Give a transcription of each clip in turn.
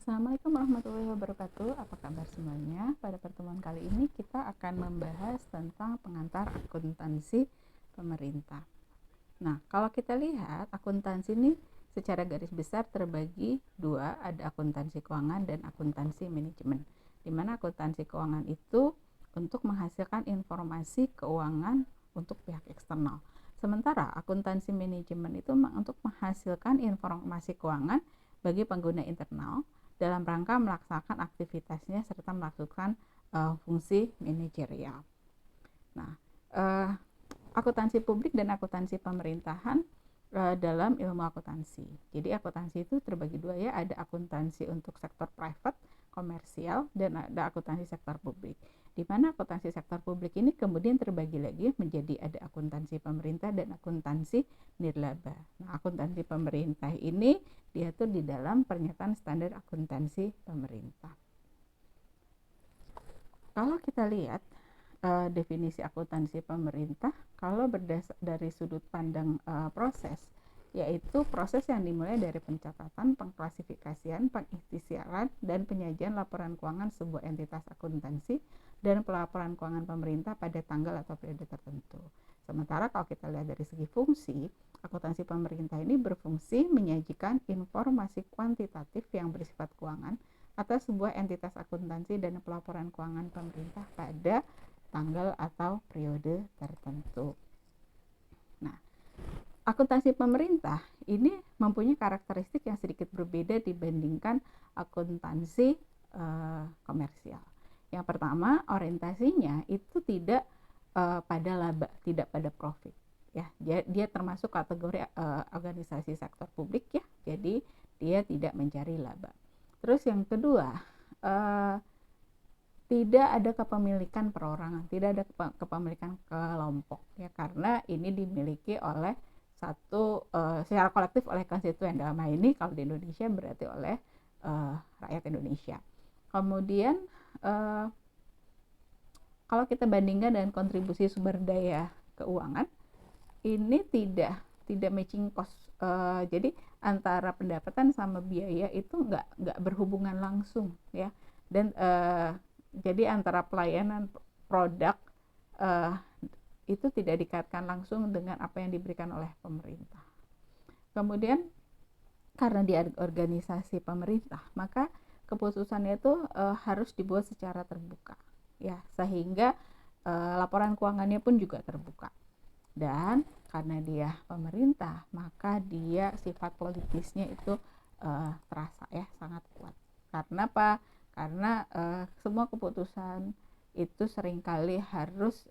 Assalamualaikum warahmatullahi wabarakatuh. Apa kabar semuanya? Pada pertemuan kali ini kita akan membahas tentang pengantar akuntansi pemerintah. Nah, kalau kita lihat akuntansi ini secara garis besar terbagi dua, ada akuntansi keuangan dan akuntansi manajemen. Di mana akuntansi keuangan itu untuk menghasilkan informasi keuangan untuk pihak eksternal. Sementara akuntansi manajemen itu untuk menghasilkan informasi keuangan bagi pengguna internal dalam rangka melaksanakan aktivitasnya serta melakukan fungsi manajerial. Nah, akuntansi publik dan akuntansi pemerintahan dalam ilmu akuntansi. Jadi akuntansi itu terbagi dua ya, ada akuntansi untuk sektor private, komersial, dan ada akuntansi sektor publik. Di mana akuntansi sektor publik ini kemudian terbagi lagi menjadi ada akuntansi pemerintah dan akuntansi nirlaba. Nah, akuntansi pemerintah ini diatur di dalam pernyataan standar akuntansi pemerintah. Kalau kita lihat definisi akuntansi pemerintah, kalau berdasar dari sudut pandang proses, yaitu proses yang dimulai dari pencatatan, pengklasifikasian, pengikhtisaran, dan penyajian laporan keuangan sebuah entitas akuntansi dan pelaporan keuangan pemerintah pada tanggal atau periode tertentu. Sementara kalau kita lihat dari segi fungsi, akuntansi pemerintah ini berfungsi menyajikan informasi kuantitatif yang bersifat keuangan atas sebuah entitas akuntansi dan pelaporan keuangan pemerintah pada tanggal atau periode tertentu. Nah, akuntansi pemerintah ini mempunyai karakteristik yang sedikit berbeda dibandingkan akuntansi komersial. Yang pertama, orientasinya itu tidak pada laba, tidak pada profit. Ya, dia termasuk kategori organisasi sektor publik ya, jadi dia tidak mencari laba. Terus yang kedua, tidak ada kepemilikan perorangan, tidak ada kepemilikan kelompok ya, karena ini dimiliki oleh secara kolektif oleh konstituen. Dalam hal ini kalau di Indonesia berarti oleh rakyat Indonesia. Kemudian kalau kita bandingkan dengan kontribusi sumber daya keuangan, ini tidak matching cost. Jadi antara pendapatan sama biaya itu nggak berhubungan langsung ya. Dan jadi antara pelayanan produk itu tidak dikaitkan langsung dengan apa yang diberikan oleh pemerintah. Kemudian karena di organisasi pemerintah, maka keputusannya itu harus dibuat secara terbuka ya, sehingga laporan keuangannya pun juga terbuka. Dan karena dia pemerintah, maka dia sifat politisnya itu terasa ya, sangat kuat. Karena apa? Karena semua keputusan itu seringkali harus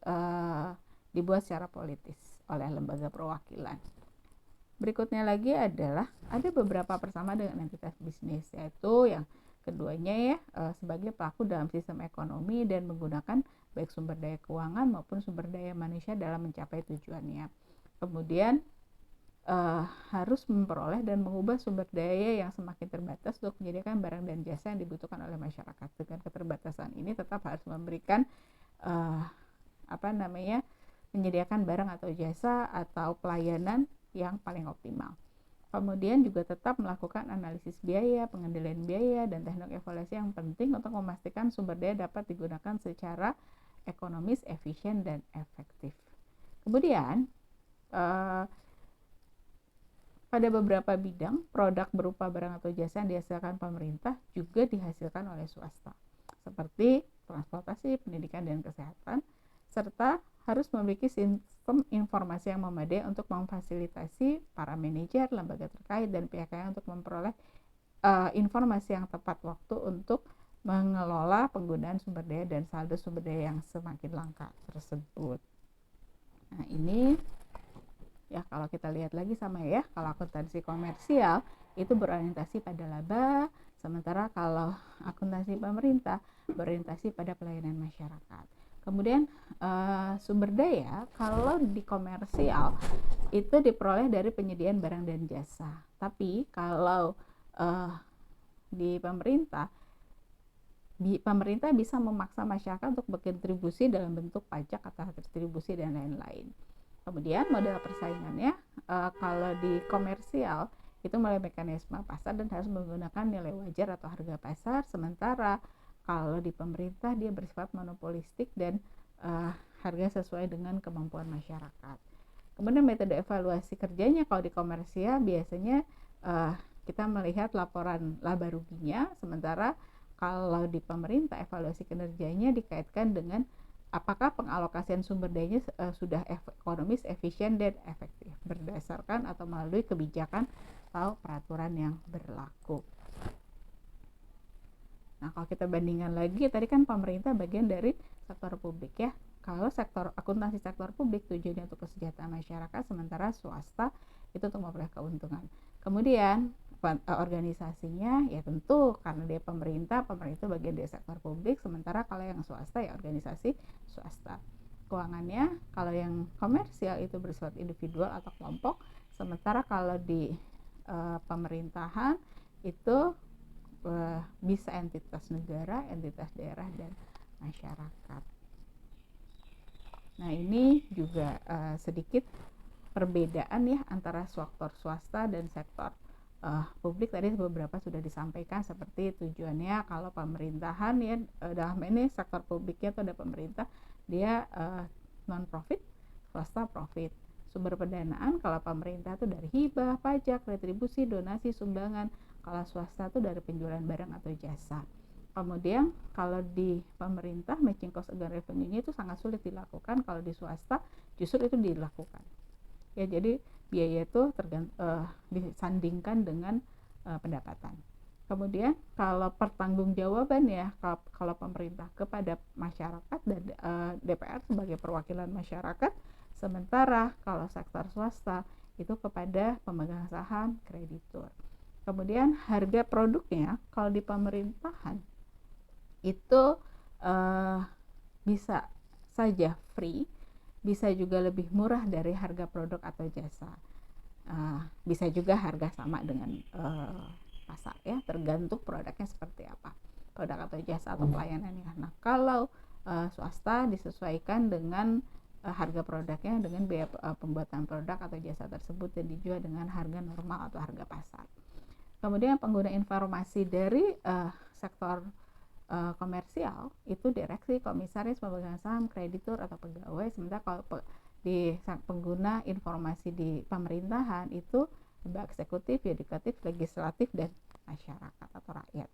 dibuat secara politis oleh lembaga perwakilan. Berikutnya lagi adalah ada beberapa persamaan dengan entitas bisnis, yaitu yang keduanya ya sebagai pelaku dalam sistem ekonomi dan menggunakan baik sumber daya keuangan maupun sumber daya manusia dalam mencapai tujuannya. Kemudian harus memperoleh dan mengubah sumber daya yang semakin terbatas untuk menyediakan barang dan jasa yang dibutuhkan oleh masyarakat. Dengan keterbatasan ini tetap harus memberikan menyediakan barang atau jasa atau pelayanan yang paling optimal. Kemudian juga tetap melakukan analisis biaya, pengendalian biaya, dan teknik evaluasi yang penting untuk memastikan sumber daya dapat digunakan secara ekonomis, efisien, dan efektif. Kemudian pada beberapa bidang, produk berupa barang atau jasa yang dihasilkan pemerintah juga dihasilkan oleh swasta, seperti transportasi, pendidikan, dan kesehatan, serta harus memiliki sistem informasi yang memadai untuk memfasilitasi para manajer, lembaga terkait, dan pihak lain untuk memperoleh informasi yang tepat waktu untuk mengelola penggunaan sumber daya dan saldo sumber daya yang semakin langka tersebut. Nah, ini ya kalau kita lihat lagi sama ya, kalau akuntansi komersial itu berorientasi pada laba, sementara kalau akuntansi pemerintah berorientasi pada pelayanan masyarakat. Kemudian sumber daya kalau di komersial itu diperoleh dari penyediaan barang dan jasa. Tapi kalau di pemerintah bisa memaksa masyarakat untuk berkontribusi dalam bentuk pajak atau distribusi dan lain-lain. Kemudian model persaingannya kalau di komersial itu melalui mekanisme pasar dan harus menggunakan nilai wajar atau harga pasar. Sementara kalau di pemerintah dia bersifat monopolistik dan harga sesuai dengan kemampuan masyarakat. Kemudian metode evaluasi kerjanya kalau di komersial biasanya kita melihat laporan laba ruginya, sementara kalau di pemerintah evaluasi kinerjanya dikaitkan dengan apakah pengalokasian sumber dayanya sudah ekonomis, efisien, dan efektif berdasarkan atau melalui kebijakan atau peraturan yang berlaku. Nah, kalau kita bandingkan lagi, tadi kan pemerintah bagian dari sektor publik ya. Kalau sektor akuntansi sektor publik tujuannya untuk kesejahteraan masyarakat, sementara swasta itu untuk memperoleh keuntungan. Kemudian organisasinya ya tentu karena dia pemerintah bagian dari sektor publik, sementara kalau yang swasta ya organisasi swasta. Keuangannya kalau yang komersial itu bersifat individual atau kelompok, sementara kalau di pemerintahan itu bisa entitas negara, entitas daerah, dan masyarakat. Nah, ini juga sedikit perbedaan ya antara sektor swasta dan sektor publik. Tadi beberapa sudah disampaikan seperti tujuannya. Kalau pemerintahan ya dalam ini sektor publiknya itu ada pemerintah, dia non profit, swasta profit. Sumber pendanaan kalau pemerintah itu dari hibah, pajak, retribusi, donasi, sumbangan. Kalau swasta itu dari penjualan barang atau jasa. Kemudian kalau di pemerintah matching cost against revenue-nya itu sangat sulit dilakukan, kalau di swasta justru itu dilakukan. Ya, jadi biaya itu disandingkan dengan pendapatan. Kemudian kalau pertanggungjawaban ya, kalau pemerintah kepada masyarakat dan DPR sebagai perwakilan masyarakat, sementara kalau sektor swasta itu kepada pemegang saham, kreditur. Kemudian harga produknya kalau di pemerintahan itu bisa saja free, bisa juga lebih murah dari harga produk atau jasa, bisa juga harga sama dengan pasar ya, tergantung produknya seperti apa, produk atau jasa atau pelayanannya. Nah, kalau swasta disesuaikan dengan harga produknya dengan biaya pembuatan produk atau jasa tersebut dan dijual dengan harga normal atau harga pasar. Kemudian pengguna informasi dari sektor komersial itu direksi, komisaris, pemegang saham, kreditur atau pegawai. Sementara kalau di pengguna informasi di pemerintahan itu eksekutif, yudikatif, legislatif, dan masyarakat atau rakyat.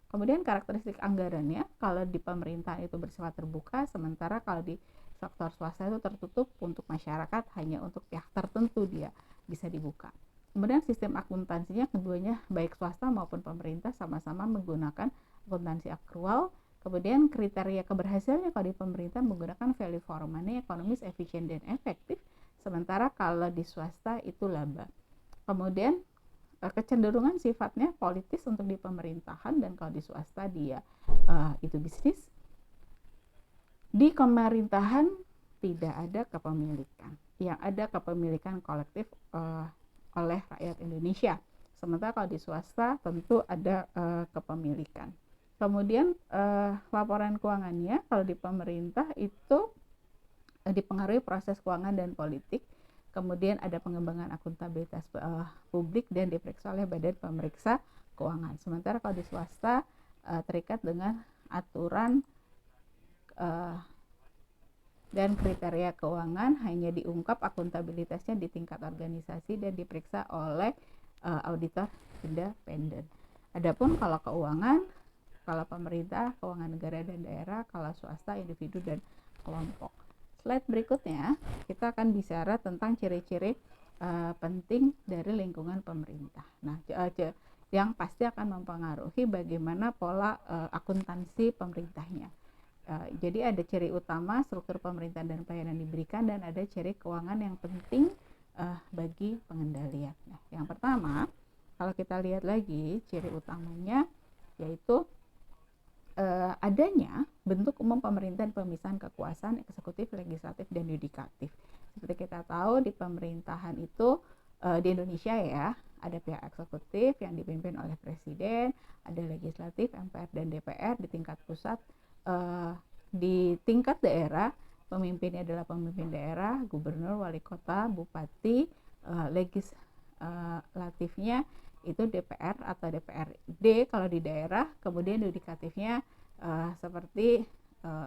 Kemudian karakteristik anggarannya kalau di pemerintahan itu bersifat terbuka, sementara kalau di sektor swasta itu tertutup untuk masyarakat, hanya untuk pihak tertentu dia bisa dibuka. Kemudian sistem akuntansinya keduanya baik swasta maupun pemerintah sama-sama menggunakan akuntansi akrual. Kemudian kriteria keberhasilannya kalau di pemerintah menggunakan value for money, ekonomis, efisien, dan efektif. Sementara kalau di swasta itu laba. Kemudian kecenderungan sifatnya politis untuk di pemerintahan, dan kalau di swasta dia itu bisnis. Di pemerintahan tidak ada kepemilikan, yang ada kepemilikan kolektif oleh rakyat Indonesia. Sementara kalau di swasta tentu ada kepemilikan. Kemudian laporan keuangannya kalau di pemerintah itu dipengaruhi proses keuangan dan politik. Kemudian ada pengembangan akuntabilitas publik dan diperiksa oleh badan pemeriksa keuangan. Sementara kalau di swasta terikat dengan aturan dan kriteria keuangan, hanya diungkap akuntabilitasnya di tingkat organisasi dan diperiksa oleh auditor independen. Adapun kalau keuangan, kalau pemerintah, keuangan negara dan daerah, kalau swasta, individu dan kelompok. Slide berikutnya kita akan bicara tentang ciri-ciri penting dari lingkungan pemerintah. Nah, yang pasti akan mempengaruhi bagaimana pola akuntansi pemerintahnya. Jadi ada ciri utama struktur pemerintahan dan pelayanan diberikan, dan ada ciri keuangan yang penting bagi pengendalian. Nah, yang pertama kalau kita lihat lagi ciri utamanya yaitu adanya bentuk umum pemerintahan pemisahan kekuasaan eksekutif, legislatif, dan yudikatif. Seperti kita tahu di pemerintahan itu di Indonesia ya, ada pihak eksekutif yang dipimpin oleh presiden, ada legislatif, MPR dan DPR di tingkat pusat. Di tingkat daerah pemimpinnya adalah pemimpin daerah, gubernur, wali kota, bupati, legislatifnya itu DPR atau DPRD kalau di daerah, kemudian yudikatifnya seperti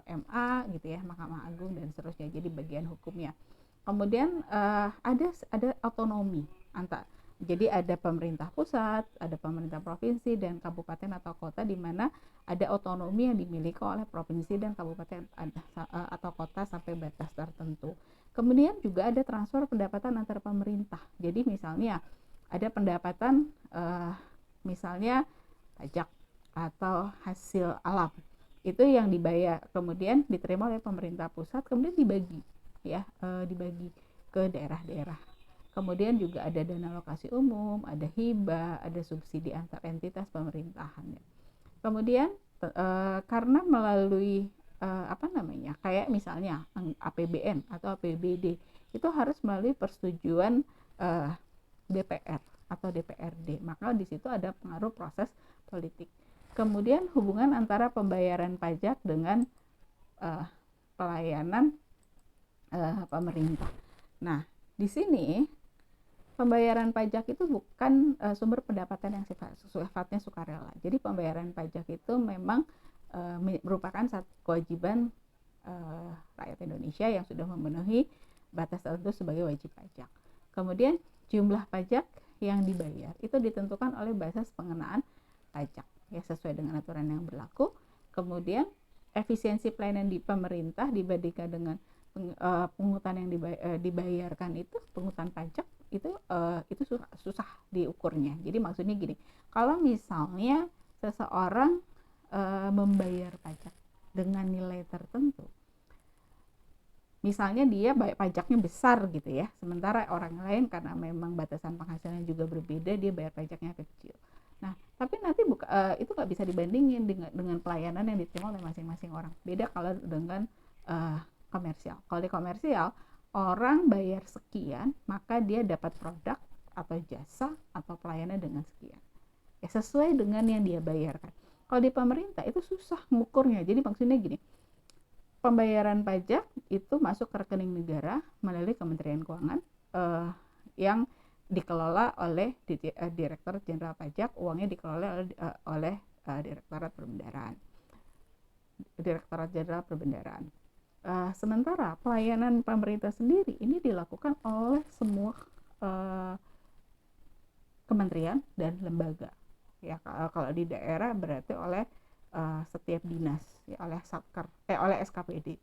MA gitu ya, Mahkamah Agung dan seterusnya, jadi bagian hukumnya. Kemudian ada otonomi jadi ada pemerintah pusat, ada pemerintah provinsi dan kabupaten atau kota, di mana ada otonomi yang dimiliki oleh provinsi dan kabupaten atau kota sampai batas tertentu. Kemudian juga ada transfer pendapatan antar pemerintah. Jadi misalnya ada pendapatan misalnya pajak atau hasil alam, itu yang dibayar kemudian diterima oleh pemerintah pusat, kemudian dibagi dibagi ke daerah-daerah. Kemudian juga ada dana alokasi umum, ada hibah, ada subsidi antar entitas pemerintahan. Kemudian karena melalui kayak misalnya APBN atau APBD itu harus melalui persetujuan DPR atau DPRD, maka di situ ada pengaruh proses politik. Kemudian hubungan antara pembayaran pajak dengan pelayanan pemerintah. Nah, di sini pembayaran pajak itu bukan sumber pendapatan yang sifatnya sukarela. Jadi pembayaran pajak itu memang merupakan satu kewajiban rakyat Indonesia yang sudah memenuhi batas tertentu sebagai wajib pajak. Kemudian jumlah pajak yang dibayar itu ditentukan oleh basis pengenaan pajak ya, sesuai dengan aturan yang berlaku. Kemudian efisiensi pelayanan di pemerintah dibandingkan dengan pungutan yang dibayarkan itu, pungutan pajak itu susah diukurnya. Jadi maksudnya gini, kalau misalnya seseorang membayar pajak dengan nilai tertentu, misalnya dia pajaknya besar gitu ya, sementara orang lain karena memang batasan penghasilannya juga berbeda, dia bayar pajaknya kecil. Nah, tapi nanti itu nggak bisa dibandingin dengan pelayanan yang diterima oleh masing-masing orang. Beda kalau dengan komersial. Kalau di komersial, orang bayar sekian, maka dia dapat produk atau jasa atau pelayanan dengan sekian. Ya, sesuai dengan yang dia bayarkan. Kalau di pemerintah itu susah mengukurnya. Jadi maksudnya gini, pembayaran pajak itu masuk ke rekening negara melalui Kementerian Keuangan yang dikelola oleh Direktorat Jenderal Pajak, uangnya dikelola oleh Direktorat Jenderal Perbendaharaan. Sementara pelayanan pemerintah sendiri ini dilakukan oleh semua kementerian dan lembaga. Ya, kalau di daerah berarti oleh setiap dinas, ya, oleh Satker, oleh SKPD.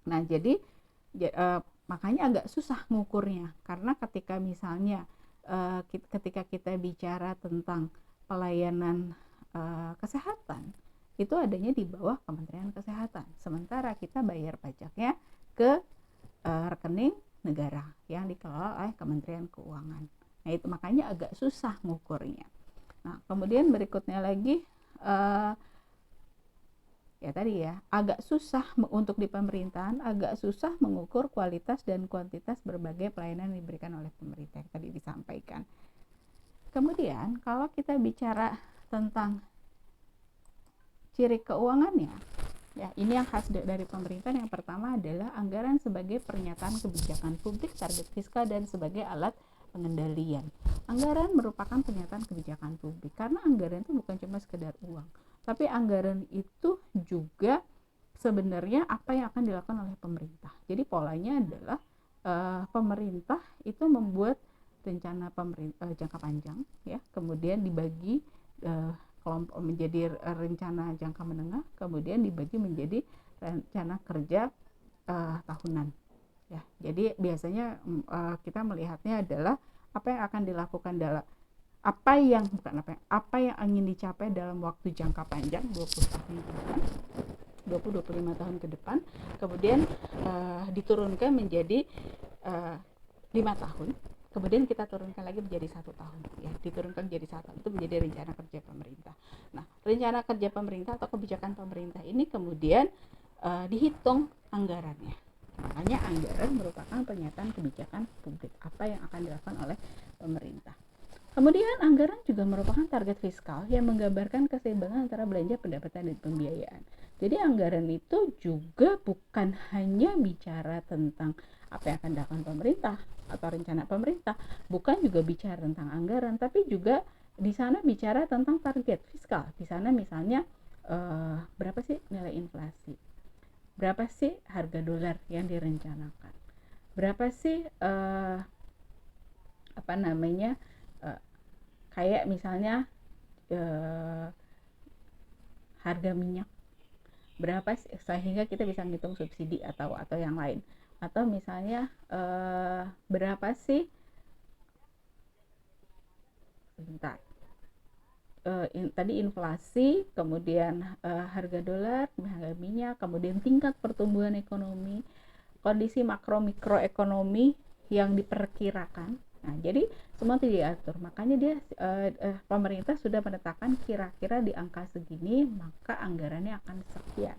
Nah, jadi makanya agak susah ngukurnya, karena ketika misalnya ketika kita bicara tentang pelayanan kesehatan, itu adanya di bawah Kementerian Kesehatan, sementara kita bayar pajaknya ke rekening negara yang dikelola oleh Kementerian Keuangan. Nah, itu makanya agak susah ngukurnya. Nah, kemudian berikutnya lagi agak susah untuk di pemerintahan, agak susah mengukur kualitas dan kuantitas berbagai pelayanan yang diberikan oleh pemerintah yang tadi disampaikan. Kemudian kalau kita bicara tentang ciri keuangannya, ya ini yang khas dari pemerintah. Yang pertama adalah anggaran sebagai pernyataan kebijakan publik, target fiskal, dan sebagai alat pengendalian. Anggaran merupakan pernyataan kebijakan publik, karena anggaran itu bukan cuma sekedar uang, tapi anggaran itu juga sebenarnya apa yang akan dilakukan oleh pemerintah. Jadi polanya adalah pemerintah itu membuat rencana jangka panjang, ya, kemudian dibagi kelompok menjadi rencana jangka menengah, kemudian dibagi menjadi rencana kerja tahunan. Ya, jadi biasanya kita melihatnya adalah apa yang akan dilakukan dalam apa yang ingin dicapai dalam waktu jangka panjang 20 tahun ke depan, 20-25 tahun ke depan, kemudian diturunkan menjadi 5 tahun, kemudian kita turunkan lagi menjadi 1 tahun, ya, diturunkan menjadi 1 tahun, itu menjadi rencana kerja pemerintah. Nah, rencana kerja pemerintah atau kebijakan pemerintah ini kemudian dihitung anggarannya. Makanya anggaran merupakan pernyataan kebijakan publik, apa yang akan dilakukan oleh pemerintah. Kemudian anggaran juga merupakan target fiskal yang menggambarkan keseimbangan antara belanja, pendapatan, dan pembiayaan. Jadi anggaran itu juga bukan hanya bicara tentang apa yang akan dilakukan pemerintah atau rencana pemerintah, bukan juga bicara tentang anggaran, tapi juga di sana bicara tentang target fiskal. Di sana misalnya berapa sih nilai inflasi, berapa sih harga dolar yang direncanakan, berapa sih apa namanya eh, kayak misalnya harga minyak berapa sehingga kita bisa ngitung subsidi atau yang lain, atau misalnya berapa sih sebentar tadi inflasi, kemudian harga dolar, harga minyak, kemudian tingkat pertumbuhan ekonomi, kondisi makro mikroekonomi yang diperkirakan. Nah, jadi semua itu diatur. Makanya dia pemerintah sudah menetapkan kira-kira di angka segini, maka anggarannya akan sekian.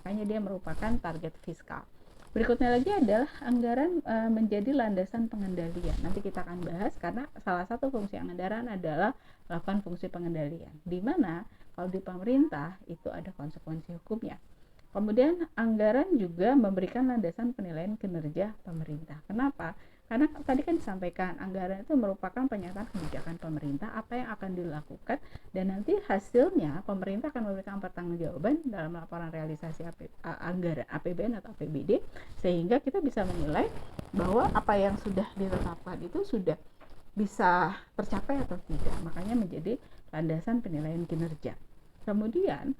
Makanya dia merupakan target fiskal. Berikutnya lagi adalah anggaran menjadi landasan pengendalian. Nanti kita akan bahas karena salah satu fungsi anggaran adalah melakukan fungsi pengendalian. Di mana kalau di pemerintah itu ada konsekuensi hukumnya. Kemudian anggaran juga memberikan landasan penilaian kinerja pemerintah. Kenapa? Karena tadi kan disampaikan anggaran itu merupakan pernyataan kebijakan pemerintah apa yang akan dilakukan, dan nanti hasilnya pemerintah akan memberikan pertanggungjawaban dalam laporan realisasi anggaran APBN atau APBD, sehingga kita bisa menilai bahwa apa yang sudah ditetapkan itu sudah bisa tercapai atau tidak. Makanya menjadi landasan penilaian kinerja. Kemudian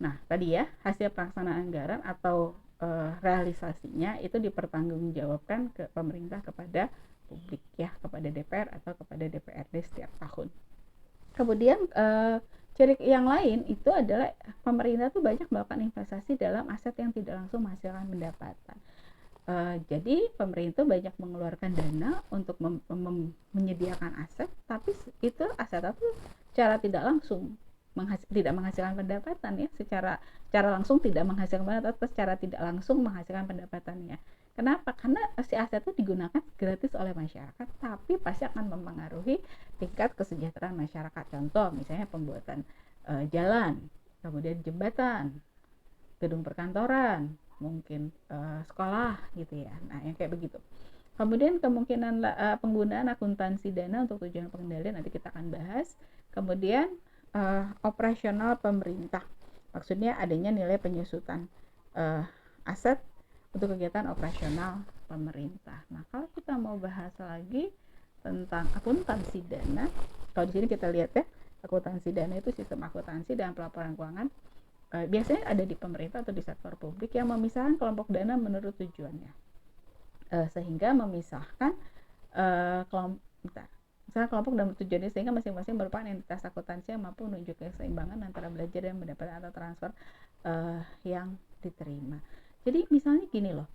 nah, tadi ya, hasil pelaksanaan anggaran atau realisasinya itu dipertanggungjawabkan ke pemerintah kepada publik ya, kepada DPR atau kepada DPRD setiap tahun. Kemudian ciri yang lain itu adalah pemerintah tuh banyak melakukan investasi dalam aset yang tidak langsung menghasilkan pendapatan. Jadi pemerintah banyak mengeluarkan dana untuk menyediakan aset, tapi itu aset itu secara tidak langsung tidak menghasilkan pendapatan ya, secara langsung tidak menghasilkan pendapatan, atau secara tidak langsung menghasilkan pendapatannya. Kenapa? Karena si aset itu digunakan gratis oleh masyarakat, tapi pasti akan mempengaruhi tingkat kesejahteraan masyarakat. Contoh misalnya pembuatan jalan, kemudian jembatan, gedung perkantoran, mungkin sekolah gitu ya. Nah, yang kayak begitu. Kemudian kemungkinan penggunaan akuntansi dana untuk tujuan pengendalian nanti kita akan bahas. Kemudian operasional pemerintah, maksudnya adanya nilai penyusutan aset untuk kegiatan operasional pemerintah. Nah, kalau kita mau bahas lagi tentang akuntansi dana, kalau di sini kita lihat ya, akuntansi dana itu sistem akuntansi dan pelaporan keuangan biasanya ada di pemerintah atau di sektor publik yang memisahkan kelompok dana menurut tujuannya, sehingga memisahkan kelompok dan tujuannya, sehingga masing-masing merupakan entitas akuntansi yang mampu menunjukkan keseimbangan antara belajar dan pendapatan atau transfer yang diterima. Jadi misalnya gini loh,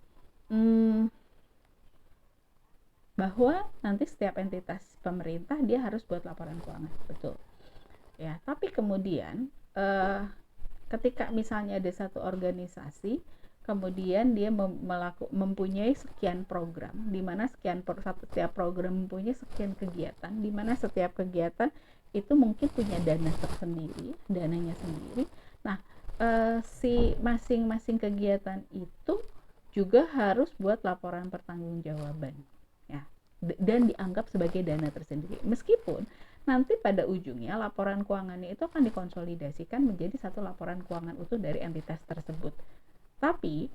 bahwa nanti setiap entitas pemerintah dia harus buat laporan keuangan, betul ya, tapi kemudian ketika misalnya ada satu organisasi, kemudian dia mempunyai sekian program, di mana setiap program mempunyai sekian kegiatan, di mana setiap kegiatan itu mungkin punya dana tersendiri, dananya sendiri. Nah, si masing-masing kegiatan itu juga harus buat laporan pertanggungjawaban ya, dan dianggap sebagai dana tersendiri, meskipun nanti pada ujungnya laporan keuangannya itu akan dikonsolidasikan menjadi satu laporan keuangan utuh dari entitas tersebut. Tapi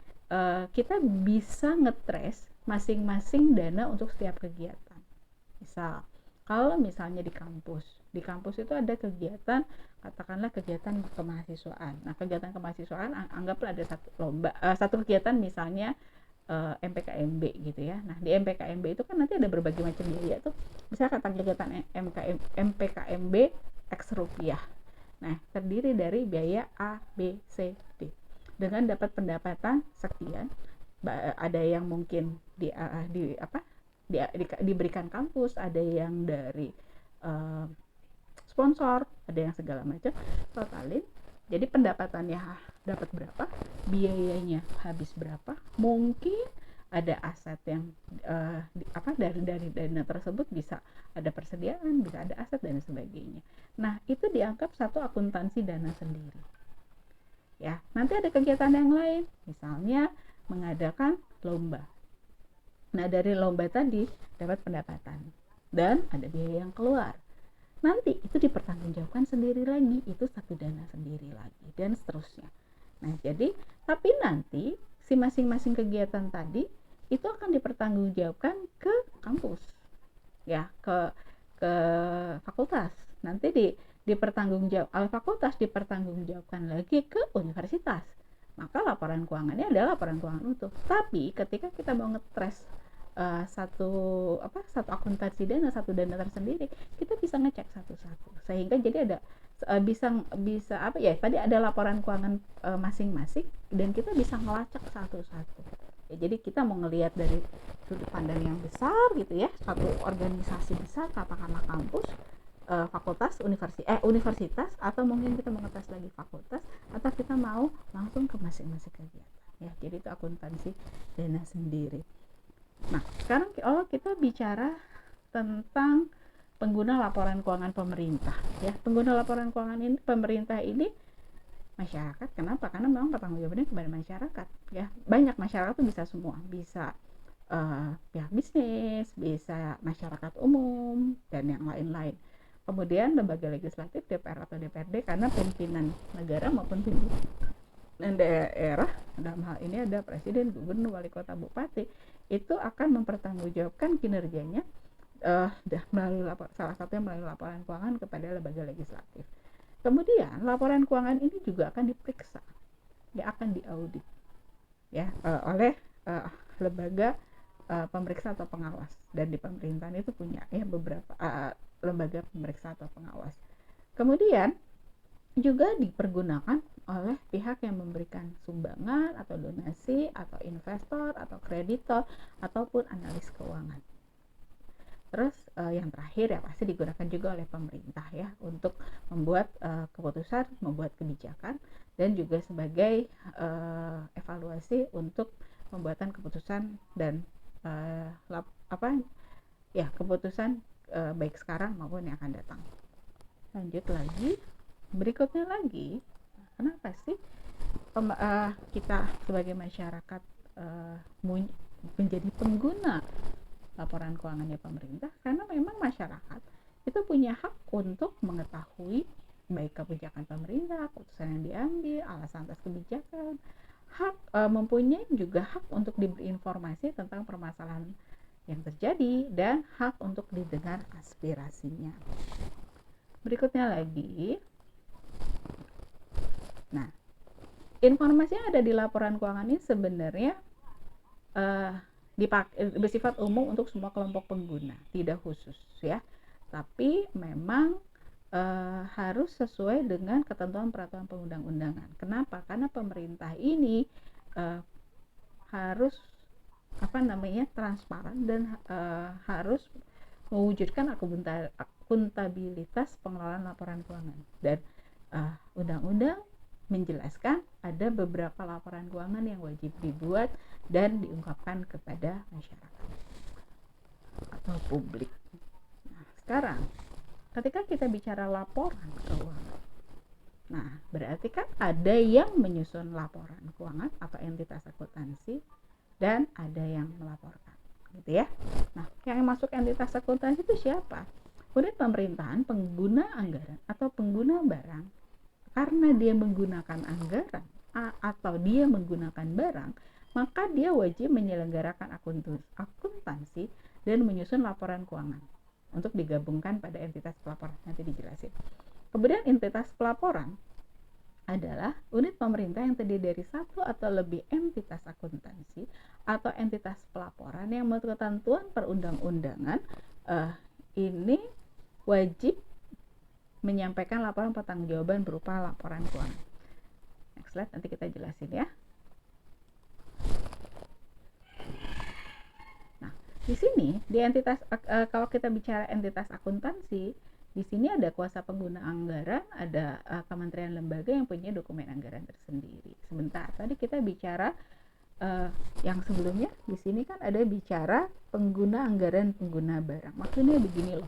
kita bisa ngetrace masing-masing dana untuk setiap kegiatan. Misal, kalau misalnya di kampus itu ada kegiatan, katakanlah kegiatan kemahasiswaan. Nah, kegiatan kemahasiswaan anggaplah ada satu kegiatan misalnya MPKMB gitu ya. Nah, di MPKMB itu kan nanti ada berbagai macam biaya tuh. Misalnya kata kegiatan MPKMB X rupiah. Nah, terdiri dari biaya A, B, C, D. Dengan dapat pendapatan sekian, ada yang mungkin diberikan kampus, ada yang dari sponsor, ada yang segala macam, totalin. Jadi pendapatannya dapat berapa, biayanya habis berapa, mungkin ada aset yang dari dana tersebut bisa ada persediaan, bisa ada aset dan sebagainya. Nah, itu dianggap satu akuntansi dana sendiri. Ya, nanti ada kegiatan yang lain, misalnya mengadakan lomba. Nah, dari lomba tadi dapat pendapatan dan ada biaya yang keluar. Nanti itu dipertanggungjawabkan sendiri lagi, itu satu dana sendiri lagi, dan seterusnya. Nah, jadi tapi nanti si masing-masing kegiatan tadi itu akan dipertanggungjawabkan ke kampus, ya, ke fakultas. Nanti fakultas dipertanggungjawabkan lagi ke universitas. Maka laporan keuangannya adalah laporan keuangan utuh. Tapi ketika kita mau ngetrace satu akuntansi dana, satu dana tersendiri, kita bisa ngecek satu-satu, sehingga jadi ada bisa apa ya, tadi ada laporan keuangan masing-masing, dan kita bisa ngelacak satu-satu ya. Jadi kita mau ngelihat dari sudut pandang yang besar gitu ya, satu organisasi besar, katakanlah kampus, fakultas, universitas, atau mungkin kita mengetes lagi fakultas, atau kita mau langsung ke masing-masing kegiatan ya. Jadi itu akuntansi dana sendiri. Nah, sekarang kalau kita bicara tentang pengguna laporan keuangan pemerintah ya. Pengguna laporan keuangan ini pemerintah ini masyarakat. Kenapa? Karena memang pertanggungjawabannya kepada masyarakat ya. Banyak masyarakat itu bisa semua, bisa pihak bisnis, bisa masyarakat umum, dan yang lain-lain. Kemudian lembaga legislatif, DPR atau DPRD, karena pimpinan negara maupun pimpinan daerah, dalam hal ini ada presiden, gubernur, wali kota, bupati, itu akan mempertanggungjawabkan kinerjanya melalui salah satunya melalui laporan keuangan kepada lembaga legislatif. Kemudian laporan keuangan ini juga akan diperiksa, dia akan diaudit ya oleh lembaga pemeriksa atau pengawas, dan di pemerintahan itu punya ya beberapa lembaga pemeriksa atau pengawas. Kemudian juga dipergunakan oleh pihak yang memberikan sumbangan atau donasi atau investor atau kreditor ataupun analis keuangan. Terus yang terakhir ya pasti digunakan juga oleh pemerintah ya untuk membuat keputusan, membuat kebijakan, dan juga sebagai evaluasi untuk pembuatan keputusan dan keputusan baik sekarang maupun yang akan datang. Lanjut lagi, berikutnya lagi, kenapa sih kita sebagai masyarakat menjadi pengguna laporan keuangannya pemerintah? Karena memang masyarakat itu punya hak untuk mengetahui baik kebijakan pemerintah, keputusan yang diambil, alasan atas kebijakan, hak mempunyai juga hak untuk diberi informasi tentang permasalahan yang terjadi, dan hak untuk didengar aspirasinya. Berikutnya lagi, nah, informasi yang ada di laporan keuangan ini sebenarnya bersifat umum untuk semua kelompok pengguna, tidak khusus ya. Tapi memang harus sesuai dengan ketentuan peraturan perundang-undangan. Kenapa? Karena pemerintah ini harus transparan dan harus mewujudkan akuntabilitas pengelolaan laporan keuangan. Dan undang-undang menjelaskan ada beberapa laporan keuangan yang wajib dibuat dan diungkapkan kepada masyarakat atau publik. Nah, sekarang ketika kita bicara laporan keuangan, nah berarti kan ada yang menyusun laporan keuangan atau entitas akuntansi, dan ada yang melaporkan, gitu ya. Nah, yang masuk entitas akuntansi itu siapa? Unit pemerintahan, pengguna anggaran atau pengguna barang. Karena dia menggunakan anggaran atau dia menggunakan barang, maka dia wajib menyelenggarakan akuntansi dan menyusun laporan keuangan untuk digabungkan pada entitas pelaporan. Nanti dijelasin. Kemudian entitas pelaporan adalah unit pemerintah yang terdiri dari satu atau lebih entitas akuntansi atau entitas pelaporan yang menurut ketentuan perundang-undangan ini wajib menyampaikan laporan pertanggungjawaban berupa laporan keuangan. Next slide, nanti kita jelasin ya. Nah, di sini di entitas kalau kita bicara entitas akuntansi, di sini ada kuasa pengguna anggaran, ada kementerian lembaga yang punya dokumen anggaran tersendiri. Sebentar, tadi kita bicara yang sebelumnya, di sini kan ada bicara pengguna anggaran, pengguna barang. Maksudnya begini loh,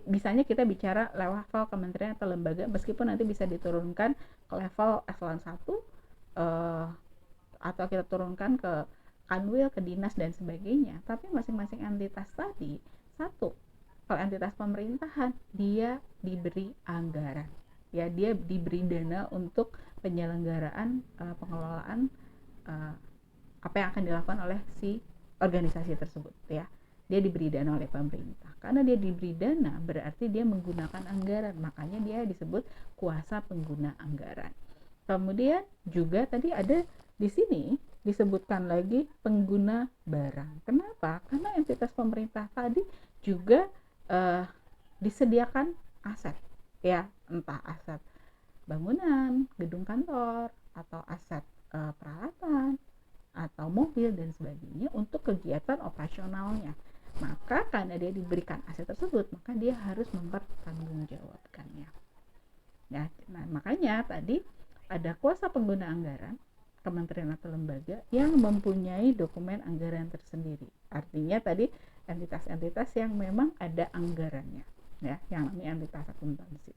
Bisanya kita bicara level kementerian atau lembaga, meskipun nanti bisa diturunkan ke level eselon 1 atau kita turunkan ke kanwil, ke dinas dan sebagainya. Tapi masing-masing entitas tadi, satu, kalau entitas pemerintahan dia diberi anggaran, ya, dia diberi dana untuk penyelenggaraan pengelolaan apa yang akan dilakukan oleh si organisasi tersebut, ya. Dia diberi dana oleh pemerintah. Karena dia diberi dana berarti dia menggunakan anggaran, makanya dia disebut kuasa pengguna anggaran. Kemudian juga tadi ada di sini disebutkan lagi pengguna barang. Kenapa? Karena entitas pemerintah tadi juga disediakan aset, ya, entah aset bangunan, gedung kantor, atau aset peralatan, atau mobil dan sebagainya untuk kegiatan operasionalnya. Maka karena dia diberikan aset tersebut, maka dia harus mempertanggungjawabkannya. Ya, nah makanya tadi ada kuasa pengguna anggaran, kementerian atau lembaga yang mempunyai dokumen anggaran tersendiri. Artinya tadi entitas-entitas yang memang ada anggarannya, ya, yang namanya entitas akuntansi.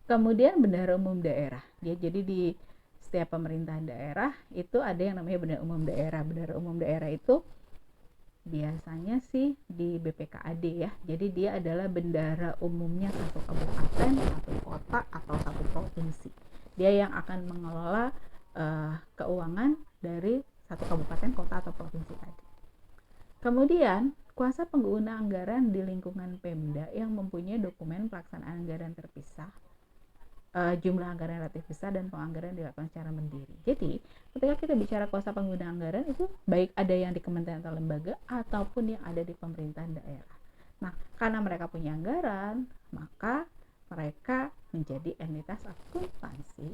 Kemudian bendahara umum daerah. Dia jadi di setiap pemerintahan daerah itu ada yang namanya bendahara umum daerah. Bendahara umum daerah itu biasanya sih di BPKAD, ya. Jadi dia adalah bendahara umumnya satu kabupaten, satu kota, atau satu provinsi. Dia yang akan mengelola keuangan dari satu kabupaten, kota, atau provinsi tadi. Kemudian kuasa pengguna anggaran di lingkungan Pemda yang mempunyai dokumen pelaksanaan anggaran terpisah, jumlah anggaran relatif besar, dan penganggaran dilakukan secara mandiri. Jadi ketika kita bicara kuasa pengguna anggaran itu baik ada yang di kementerian atau lembaga ataupun yang ada di pemerintahan daerah. Nah, karena mereka punya anggaran, maka mereka menjadi entitas akuntansi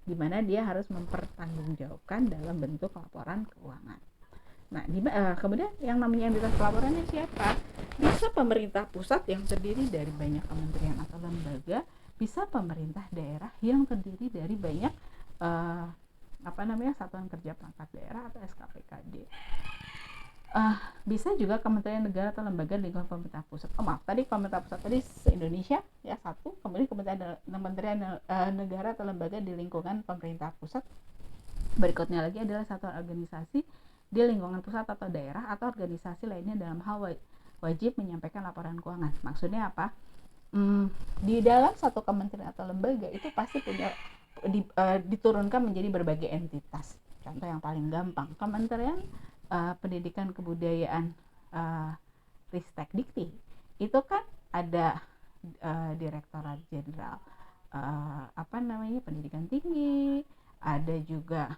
di mana dia harus mempertanggungjawabkan dalam bentuk laporan keuangan. Nah, kemudian yang namanya entitas pelaporannya siapa? Bisa pemerintah pusat yang terdiri dari banyak kementerian atau lembaga, bisa pemerintah daerah yang terdiri dari banyak satuan kerja perangkat daerah atau SKPKD. Bisa juga kementerian negara atau lembaga lingkungan pemerintah pusat. Tadi pemerintah pusat tadi se-Indonesia, ya, satu. Kemudian kementerian negara atau lembaga di lingkungan pemerintah pusat. Berikutnya lagi adalah satuan organisasi di lingkungan pusat atau daerah atau organisasi lainnya dalam hal wajib menyampaikan laporan keuangan. Maksudnya apa? Di dalam satu kementerian atau lembaga itu pasti punya diturunkan menjadi berbagai entitas. Contoh yang paling gampang, Kementerian Pendidikan Kebudayaan Ristek Dikti itu kan ada Direktorat Jenderal Pendidikan Tinggi, ada juga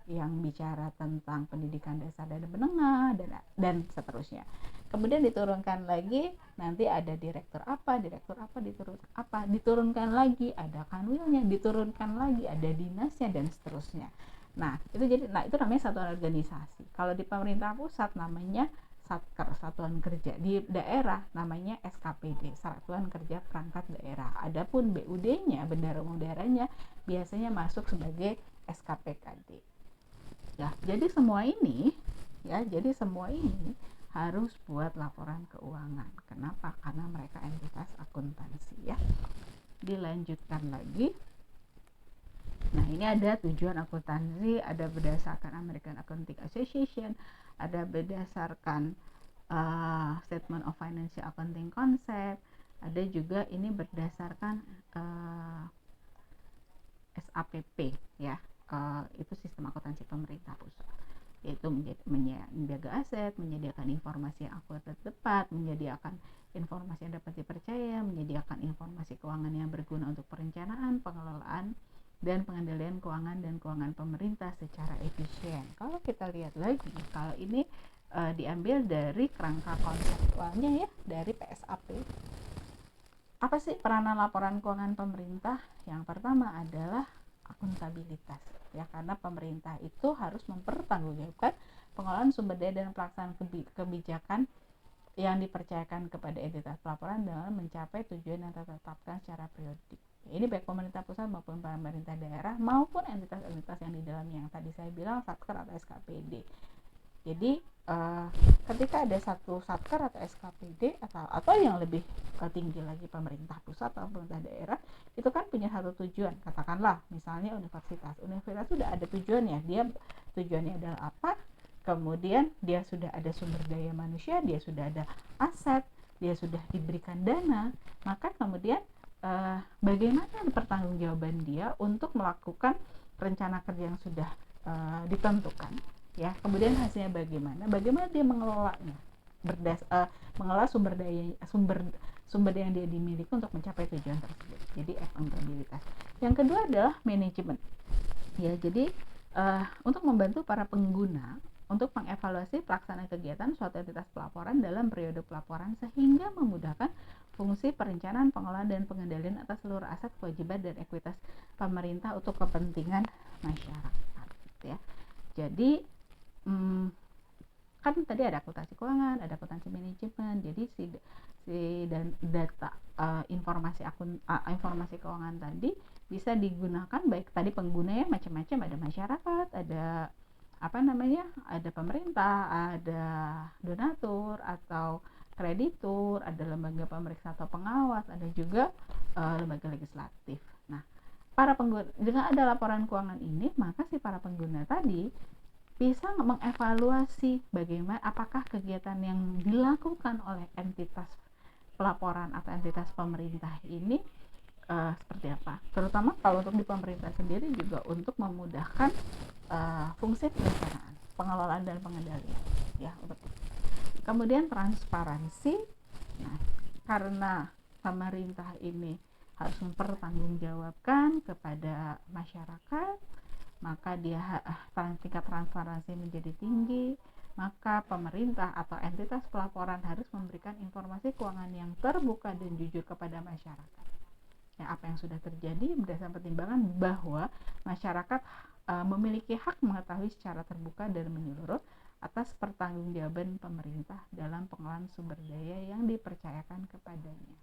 yang bicara tentang pendidikan dasar dan menengah, dan seterusnya. Kemudian diturunkan lagi, nanti ada direktur apa, diturunkan lagi, ada kanwilnya, diturunkan lagi, ada dinasnya, dan seterusnya. Nah, itu namanya satuan organisasi. Kalau di pemerintah pusat namanya Satker, satuan kerja. Di daerah namanya SKPD, satuan kerja perangkat daerah. Adapun BUD-nya, bendahara umum daerahnya, biasanya masuk sebagai SKPKD. Ya, jadi semua ini harus buat laporan keuangan. Kenapa? Karena mereka entitas akuntansi, ya. Dilanjutkan lagi. Nah, ini ada tujuan akuntansi, ada berdasarkan American Accounting Association, ada berdasarkan Statement of Financial Accounting Concept, ada juga ini berdasarkan SAPP, ya. Itu sistem akuntansi pemerintah pusat, yaitu menjaga aset, menyediakan informasi yang akurat dan tepat, menyediakan informasi yang dapat dipercaya, menyediakan informasi keuangan yang berguna untuk perencanaan, pengelolaan, dan pengendalian keuangan dan keuangan pemerintah secara efisien. Kalau kita lihat lagi, kalau ini diambil dari kerangka konseptualnya, ya, dari PSAP. Apa sih peranan laporan keuangan pemerintah? Yang pertama adalah akuntabilitas, ya, karena pemerintah itu harus mempertanggungjawabkan pengelolaan sumber daya dan pelaksanaan kebijakan yang dipercayakan kepada entitas pelaporan dalam mencapai tujuan yang ditetapkan secara periodik. Ini baik pemerintah pusat maupun pemerintah daerah maupun entitas-entitas yang di dalamnya yang tadi saya bilang Satker atau SKPD. Jadi ketika ada satu satker atau SKPD atau yang lebih tinggi lagi pemerintah pusat atau pemerintah daerah, itu kan punya satu tujuan. Katakanlah misalnya universitas sudah ada tujuannya, dia tujuannya adalah apa, kemudian dia sudah ada sumber daya manusia, dia sudah ada aset, dia sudah diberikan dana, maka kemudian bagaimana pertanggungjawaban dia untuk melakukan rencana kerja yang sudah ditentukan, ya. Kemudian hasilnya bagaimana dia mengelolanya, mengelola sumber daya yang dia dimiliki untuk mencapai tujuan tersebut. Jadi akuntabilitas. Yang kedua adalah manajemen, ya. Jadi untuk membantu para pengguna untuk mengevaluasi pelaksanaan kegiatan suatu entitas pelaporan dalam periode pelaporan sehingga memudahkan fungsi perencanaan, pengelolaan, dan pengendalian atas seluruh aset, kewajiban, dan ekuitas pemerintah untuk kepentingan masyarakat, ya. Jadi kan tadi ada akuntansi keuangan, ada akuntansi manajemen. Jadi dan data informasi keuangan tadi bisa digunakan baik tadi penggunanya macam-macam, ada masyarakat, ada ada pemerintah, ada donatur atau kreditur, ada lembaga pemeriksa atau pengawas, ada juga lembaga legislatif. Nah, para pengguna dengan ada laporan keuangan ini, maka si para pengguna tadi bisa mengevaluasi bagaimana apakah kegiatan yang dilakukan oleh entitas pelaporan atau entitas pemerintah ini seperti apa. Terutama kalau untuk di pemerintah sendiri juga untuk memudahkan fungsi perencanaan, pengelolaan, dan pengendalian, ya. Kemudian transparansi. Nah, karena pemerintah ini harus mempertanggungjawabkan kepada masyarakat, maka tingkat transparansi menjadi tinggi, maka pemerintah atau entitas pelaporan harus memberikan informasi keuangan yang terbuka dan jujur kepada masyarakat. Ya, apa yang sudah terjadi berdasarkan pertimbangan bahwa masyarakat memiliki hak mengetahui secara terbuka dan menyeluruh atas pertanggungjawaban pemerintah dalam pengelolaan sumber daya yang dipercayakan kepadanya,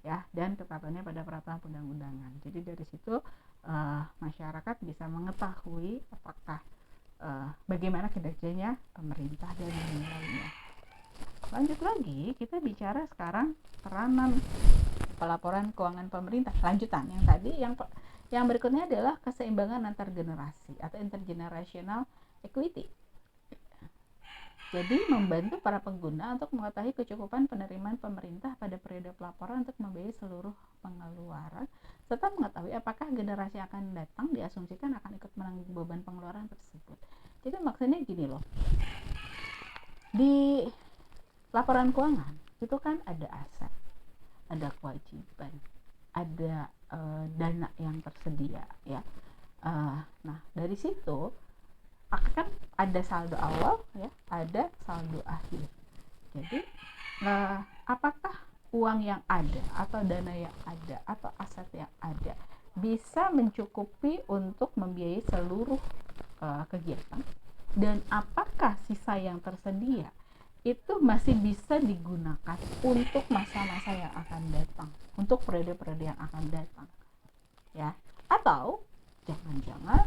ya, dan ketatannya pada peraturan undang-undangan. Jadi dari situ masyarakat bisa mengetahui apakah bagaimana kinerjanya pemerintah dan lain-lainnya. Lanjut lagi, kita bicara sekarang peranan pelaporan keuangan pemerintah. Lanjutan yang tadi, yang berikutnya adalah keseimbangan antar generasi atau intergenerational equity. Jadi membantu para pengguna untuk mengetahui kecukupan penerimaan pemerintah pada periode pelaporan untuk membiayai seluruh pengeluaran, serta mengetahui apakah generasi yang akan datang diasumsikan akan ikut menanggung beban pengeluaran tersebut. Jadi maksudnya gini loh, di laporan keuangan itu kan ada aset, ada kewajiban, ada dana yang tersedia, ya. Nah, dari situ akan ada saldo awal, ya, ada saldo akhir. Jadi apakah uang yang ada atau dana yang ada atau aset yang ada bisa mencukupi untuk membiayai seluruh kegiatan, dan apakah sisa yang tersedia itu masih bisa digunakan untuk masa-masa yang akan datang, untuk periode-periode yang akan datang, ya, atau jangan-jangan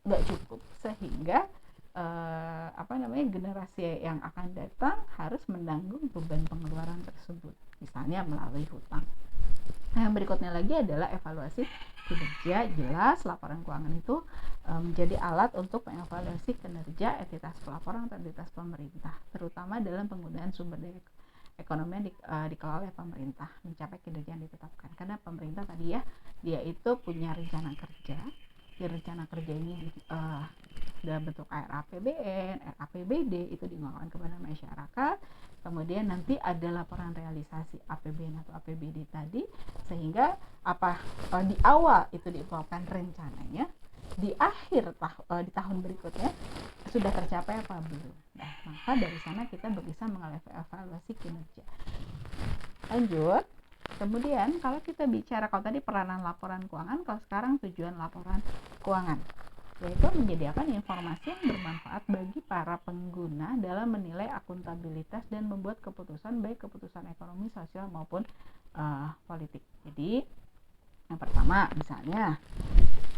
nggak cukup sehingga generasi yang akan datang harus menanggung beban pengeluaran tersebut, misalnya melalui hutang. Nah, yang berikutnya lagi adalah evaluasi kinerja. Jelas laporan keuangan itu menjadi alat untuk mengevaluasi kinerja entitas pelaporan atau entitas pemerintah, terutama dalam penggunaan sumber daya ekonomi yang dikelola oleh pemerintah mencapai kinerja yang ditetapkan. Karena pemerintah tadi, ya, dia itu punya rencana kerja. Di rencana kerja ini dalam bentuk RAPBN, RAPBD itu diumumkan kepada masyarakat. Kemudian nanti ada laporan realisasi APBN atau APBD tadi, sehingga di awal itu diumumkan rencananya, di akhir di tahun berikutnya sudah tercapai apa belum. Nah, maka dari sana kita bisa mengevaluasi kinerja. Lanjut. Kemudian kalau kita bicara, kalau tadi peranan laporan keuangan, kalau sekarang tujuan laporan keuangan, yaitu menyediakan informasi yang bermanfaat bagi para pengguna dalam menilai akuntabilitas dan membuat keputusan, baik keputusan ekonomi, sosial maupun politik. Jadi yang pertama, misalnya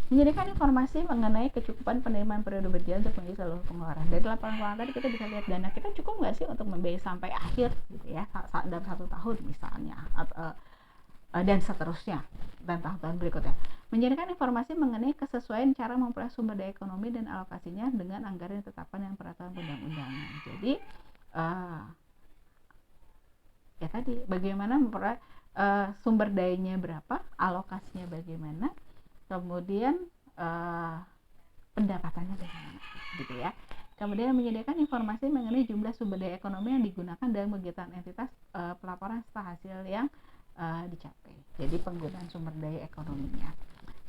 Menyediakan informasi mengenai kecukupan penerimaan periode berjalan untuk mengisi seluruh pengeluaran. Dari laporan keuangan tadi kita bisa lihat dana kita cukup nggak sih untuk membiayai sampai akhir gitu ya, dalam 1 tahun misalnya, dan seterusnya, dan tahun-tahun berikutnya. Menyediakan informasi mengenai kesesuaian cara memperoleh sumber daya ekonomi dan alokasinya dengan anggaran yang ditetapkan dengan peraturan undang-undangan. Jadi ya tadi bagaimana memperoleh sumber dayanya berapa, alokasinya bagaimana, kemudian pendapatannya bagaimana gitu ya. Kemudian menyediakan informasi mengenai jumlah sumber daya ekonomi yang digunakan dalam kegiatan entitas pelaporan setelah hasil yang dicapai. Jadi penggunaan sumber daya ekonominya.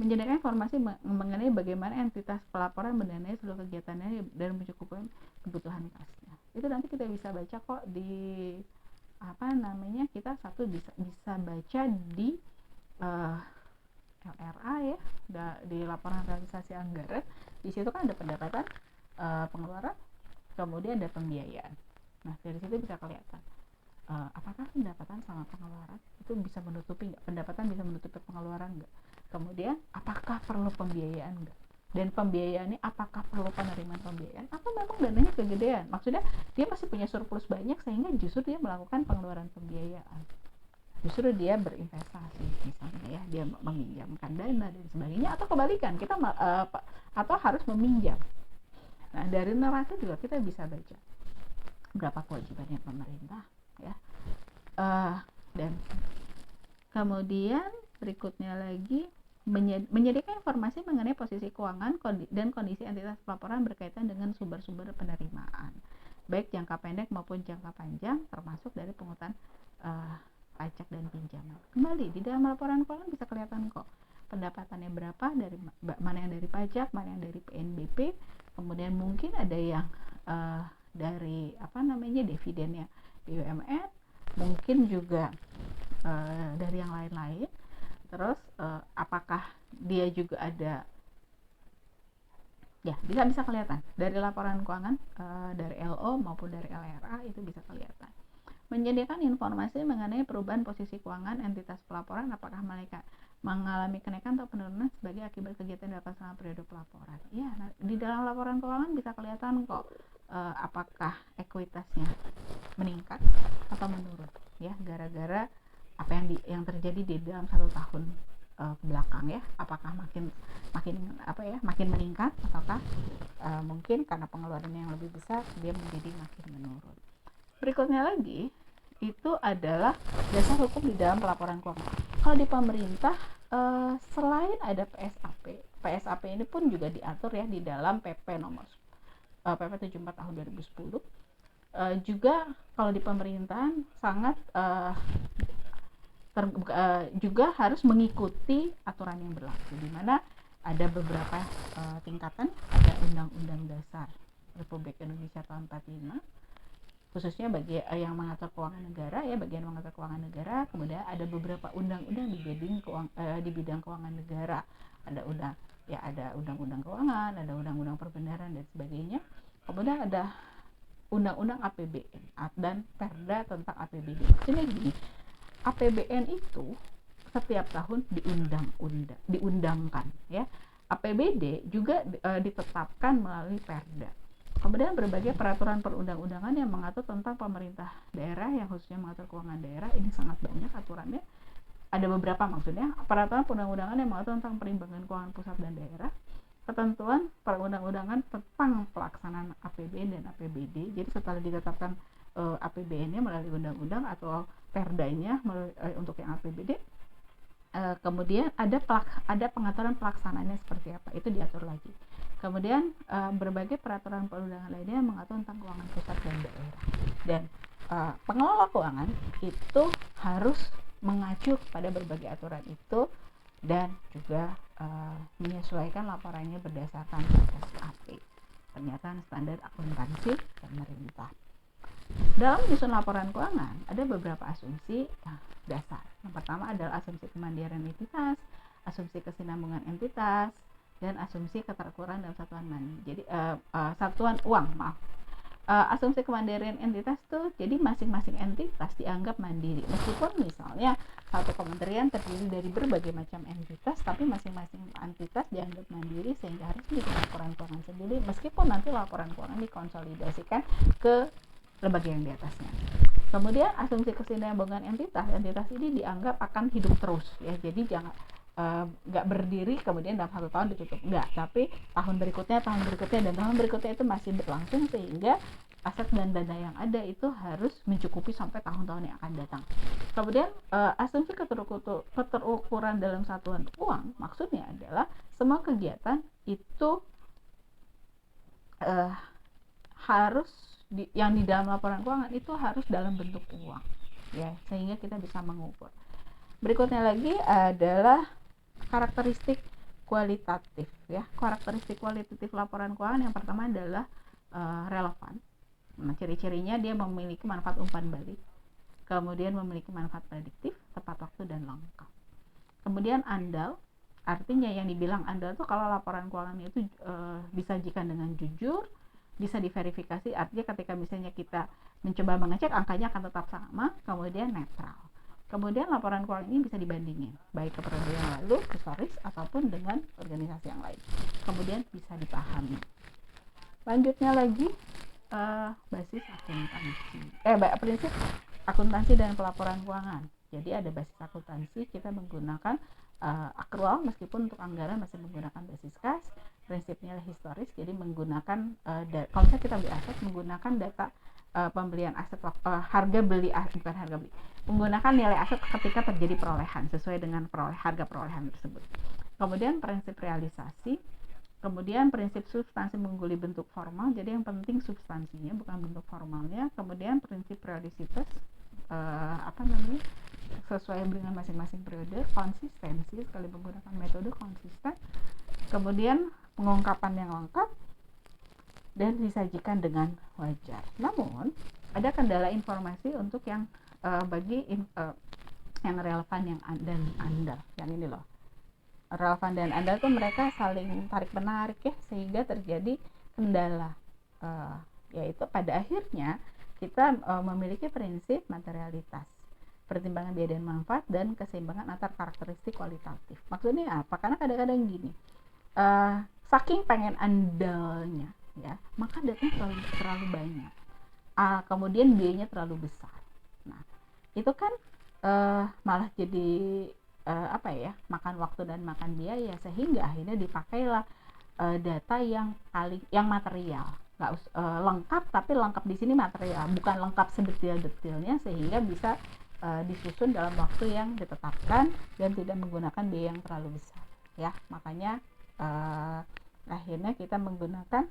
Menyediakan informasi mengenai bagaimana entitas pelaporan mendanai seluruh kegiatannya dan mencukupi kebutuhan kasnya. Itu nanti kita bisa baca kok di kita bisa baca di LRA ya, di laporan realisasi anggaran. Di situ kan ada pendapatan, pengeluaran, kemudian ada pembiayaan. Nah dari situ bisa kelihatan apakah pendapatan sama pengeluaran itu bisa menutupi nggak, pendapatan bisa menutupi pengeluaran nggak, kemudian apakah perlu pembiayaan nggak, dan pembiayaannya apakah perlu penerimaan pembiayaan atau memang dananya kegedean, maksudnya dia masih punya surplus banyak sehingga justru dia melakukan pengeluaran pembiayaan, justru dia berinvestasi misalnya ya, dia meminjamkan dana dan sebagainya, atau kebalikan kita atau harus meminjam. Nah dari neraca juga kita bisa baca berapa kewajibannya pemerintah ya, dan kemudian berikutnya lagi menyediakan informasi mengenai posisi keuangan dan kondisi entitas pelaporan berkaitan dengan sumber-sumber penerimaan baik jangka pendek maupun jangka panjang, termasuk dari pungutan pajak dan pinjaman. Kembali di dalam laporan keuangan bisa kelihatan kok pendapatannya berapa, dari mana yang dari pajak, mana yang dari PNBP, kemudian mungkin ada yang dari dividennya BUMN, mungkin juga dari yang lain-lain. Terus apakah dia juga ada, ya bisa kelihatan dari laporan keuangan dari LO maupun dari LRA, itu bisa kelihatan. Menyediakan informasi mengenai perubahan posisi keuangan entitas pelaporan, apakah mereka mengalami kenaikan atau penurunan sebagai akibat kegiatan dapat selama periode pelaporan. Ya, di dalam laporan keuangan bisa kelihatan kok apakah ekuitasnya meningkat atau menurun ya, gara-gara apa yang terjadi di dalam 1 tahun ke belakang ya, apakah makin meningkat, ataukah mungkin karena pengeluaran yang lebih besar dia menjadi makin menurun. Berikutnya lagi itu adalah dasar hukum di dalam pelaporan keuangan. Kalau di pemerintah selain ada PSAP ini pun juga diatur ya di dalam PP 74 tahun 2010. Juga kalau di pemerintahan sangat juga harus mengikuti aturan yang berlaku, di mana ada beberapa tingkatan. Ada Undang-Undang Dasar Republik Indonesia tahun 45, khususnya bagi yang mengatur keuangan negara ya, bagian mengatur keuangan negara. Kemudian ada beberapa undang-undang di bidang keuangan negara. Ada undang-undang keuangan, ada undang-undang perbenaran dan sebagainya. Kemudian ada undang-undang APBN dan Perda tentang APBD. Maksudnya gini, APBN itu setiap tahun diundangkan ya. APBD juga ditetapkan melalui Perda. Kemudian berbagai peraturan perundang-undangan yang mengatur tentang pemerintah daerah, yang khususnya mengatur keuangan daerah, ini sangat banyak aturannya. Ada beberapa, maksudnya peraturan perundang-undangan yang mengatur tentang perimbangan keuangan pusat dan daerah, ketentuan perundang-undangan tentang pelaksanaan APBN dan APBD. Jadi setelah ditetapkan APBN-nya melalui undang-undang atau Perdanya untuk yang APBD, kemudian ada pengaturan pelaksanaannya seperti apa, itu diatur lagi. Kemudian berbagai peraturan perundangan lainnya yang mengatur tentang keuangan pusat dan daerah. Dan pengelola keuangan itu harus mengacu pada berbagai aturan itu dan juga menyesuaikan laporannya berdasarkan SAP, pernyataan standar akuntansi pemerintah. Dalam menyusun laporan keuangan ada beberapa asumsi dasar. Yang pertama adalah asumsi kemandirian entitas, asumsi kesinambungan entitas, dan asumsi keterukuran dalam satuan money. Jadi satuan uang, asumsi kemandirian entitas tuh jadi masing-masing entitas dianggap mandiri meskipun misalnya satu kementerian terdiri dari berbagai macam entitas tapi masing-masing entitas dianggap mandiri sehingga harus bikin laporan keuangan sendiri meskipun nanti laporan keuangan dikonsolidasikan ke lembaga yang di atasnya. Kemudian asumsi kesinambungan entitas ini dianggap akan hidup terus ya, jadi jangan nggak berdiri kemudian dalam 1 tahun ditutup, nggak, tapi tahun berikutnya itu masih berlangsung sehingga aset dan dana yang ada itu harus mencukupi sampai tahun-tahun yang akan datang. Kemudian asumsi keterukuran dalam satuan uang maksudnya adalah semua kegiatan itu harus yang di dalam laporan keuangan itu harus dalam bentuk uang ya, sehingga kita bisa mengukur. Berikutnya lagi adalah karakteristik kualitatif ya. Karakteristik kualitatif laporan keuangan yang pertama adalah relevan. Nah, ciri-cirinya dia memiliki manfaat umpan balik, kemudian memiliki manfaat prediktif, tepat waktu dan lengkap. Kemudian andal, artinya yang dibilang andal itu kalau laporan keuangannya itu disajikan dengan jujur, bisa diverifikasi, artinya ketika misalnya kita mencoba mengecek angkanya akan tetap sama, kemudian netral. Kemudian laporan keuangan ini bisa dibandingin baik ke periode yang lalu, historis ataupun dengan organisasi yang lain. Kemudian bisa dipahami. Lanjutnya lagi basis akuntansi. Prinsip akuntansi dan pelaporan keuangan. Jadi ada basis akuntansi, kita menggunakan akrual meskipun untuk anggaran masih menggunakan basis kas. Prinsipnya historis, jadi menggunakan kalau kita beli aset menggunakan data pembelian aset, harga beli bukan harga beli, menggunakan nilai aset ketika terjadi perolehan sesuai dengan harga perolehan tersebut. Kemudian prinsip realisasi, kemudian prinsip substansi mengungguli bentuk formal, jadi yang penting substansinya bukan bentuk formalnya. Kemudian prinsip periodisitas, sesuai dengan masing-masing periode. Konsistensi, sekali menggunakan metode konsisten. Kemudian pengungkapan yang lengkap dan disajikan dengan wajar. Namun ada kendala informasi untuk yang yang relevan dan andal. Yang ini loh, relevan dan andal itu mereka saling tarik menarik ya, sehingga terjadi kendala, yaitu pada akhirnya kita memiliki prinsip materialitas, pertimbangan biaya dan manfaat, dan keseimbangan antar karakteristik kualitatif. Maksudnya apa? Karena kadang-kadang gini, saking pengen andalnya ya, maka datanya terlalu banyak, kemudian biayanya terlalu besar. Nah, itu kan malah jadi makan waktu dan makan biaya, sehingga akhirnya dipakailah data yang material, nggak lengkap, tapi lengkap di sini material, bukan lengkap sedetil-detilnya, sehingga bisa disusun dalam waktu yang ditetapkan dan tidak menggunakan biaya yang terlalu besar ya. Makanya akhirnya kita menggunakan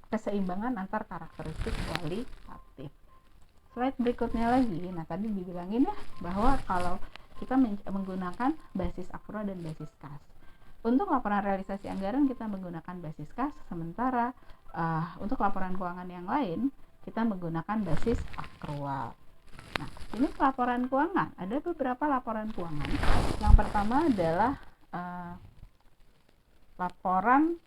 keseimbangan antar karakteristik kualitatif. Slide berikutnya lagi, nah tadi dibilangin ya bahwa kalau kita menggunakan basis akrual dan basis kas. Untuk laporan realisasi anggaran kita menggunakan basis kas, sementara untuk laporan keuangan yang lain kita menggunakan basis akrual. Nah, ini laporan keuangan. Ada beberapa laporan keuangan. Yang pertama adalah laporan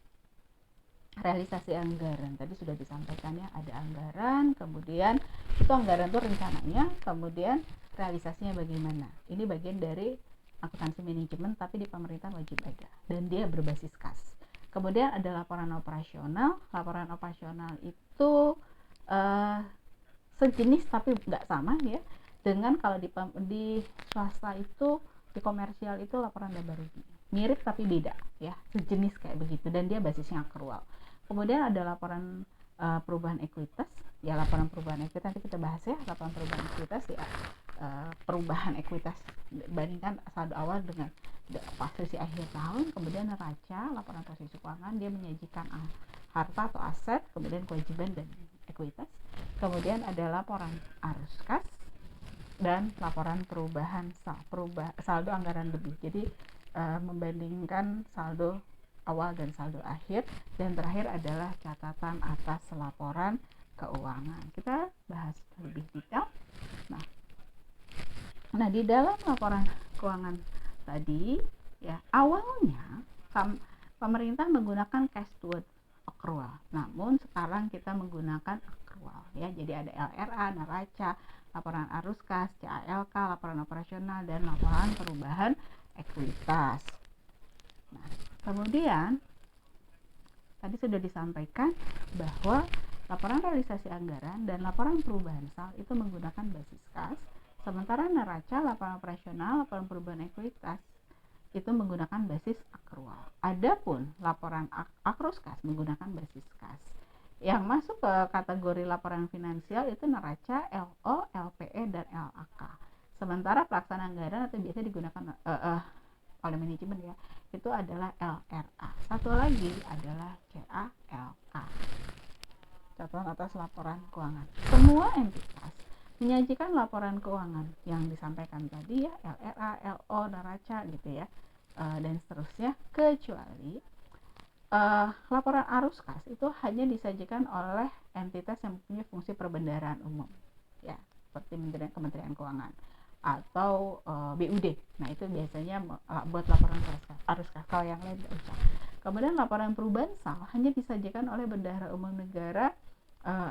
realisasi anggaran. Tadi sudah disampaikan ya, ada anggaran, kemudian itu anggaran itu rencananya, kemudian realisasinya bagaimana. Ini bagian dari akuntansi manajemen, tapi di pemerintahan wajib ada, dan dia berbasis kas. Kemudian ada laporan operasional. Laporan operasional itu sejenis tapi nggak sama ya dengan kalau di swasta itu, di komersial itu laporan laba rugi, mirip tapi beda ya, sejenis kayak begitu, dan dia basisnya akrual. Kemudian ada laporan perubahan ekuitas ya, laporan perubahan ekuitas nanti kita bahas ya. Laporan perubahan ekuitas ya, perubahan ekuitas bandingkan saldo awal dengan posisi akhir tahun. Kemudian neraca, laporan posisi keuangan, dia menyajikan harta atau aset, kemudian kewajiban dan ekuitas. Kemudian ada laporan arus kas dan laporan perubahan saldo anggaran lebih, jadi membandingkan saldo awal dan saldo akhir. Dan terakhir adalah catatan atas laporan keuangan. Kita bahas lebih detail. Nah, di dalam laporan keuangan tadi ya, awalnya pemerintah menggunakan cash steward akrual. Namun sekarang kita menggunakan akrual ya. Jadi ada LRA, neraca, laporan arus kas, CALK, laporan operasional, dan laporan perubahan ekuitas. Nah, kemudian tadi sudah disampaikan bahwa laporan realisasi anggaran dan laporan perubahan SAL itu menggunakan basis kas, sementara neraca, laporan operasional, laporan perubahan ekuitas itu menggunakan basis akrual. Adapun laporan akrus kas menggunakan basis kas. Yang masuk ke kategori laporan finansial itu neraca, LO, LPE, dan LAK. Sementara pelaksanaan anggaran atau biasa digunakan oleh manajemen ya, itu adalah LRA. Satu lagi adalah CALK. Catatan atas laporan keuangan. Semua entitas menyajikan laporan keuangan yang disampaikan tadi ya, LRA, LO, neraca gitu ya, dan seterusnya, kecuali laporan arus kas itu hanya disajikan oleh entitas yang mempunyai fungsi perbendaharaan umum ya, seperti Kementerian Keuangan atau BUD. Nah, itu biasanya buat laporan arus kas. Kalau yang lain tidak usah. Kemudian laporan perubahan SAL hanya disajikan oleh bendahara umum negara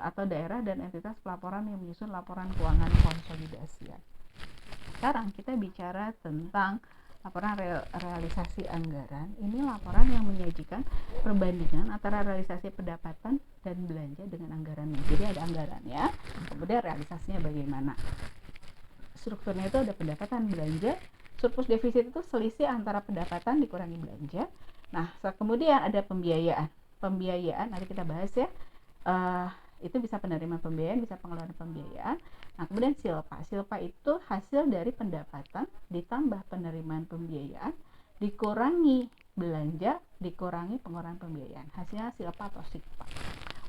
atau daerah dan entitas pelaporan yang menyusun laporan keuangan konsolidasi. Sekarang kita bicara tentang laporan realisasi anggaran. Ini laporan yang menyajikan perbandingan antara realisasi pendapatan dan belanja dengan anggarannya. Jadi ada anggarannya, kemudian realisasinya bagaimana. Strukturnya itu ada pendapatan, belanja, surplus defisit itu selisih antara pendapatan dikurangi belanja. Nah, kemudian ada pembiayaan. Pembiayaan nanti kita bahas ya. Itu bisa penerimaan pembiayaan, bisa pengeluaran pembiayaan. Nah, kemudian silpa. Silpa itu hasil dari pendapatan ditambah penerimaan pembiayaan dikurangi belanja dikurangi pengeluaran pembiayaan. Hasilnya silpa atau sikpa.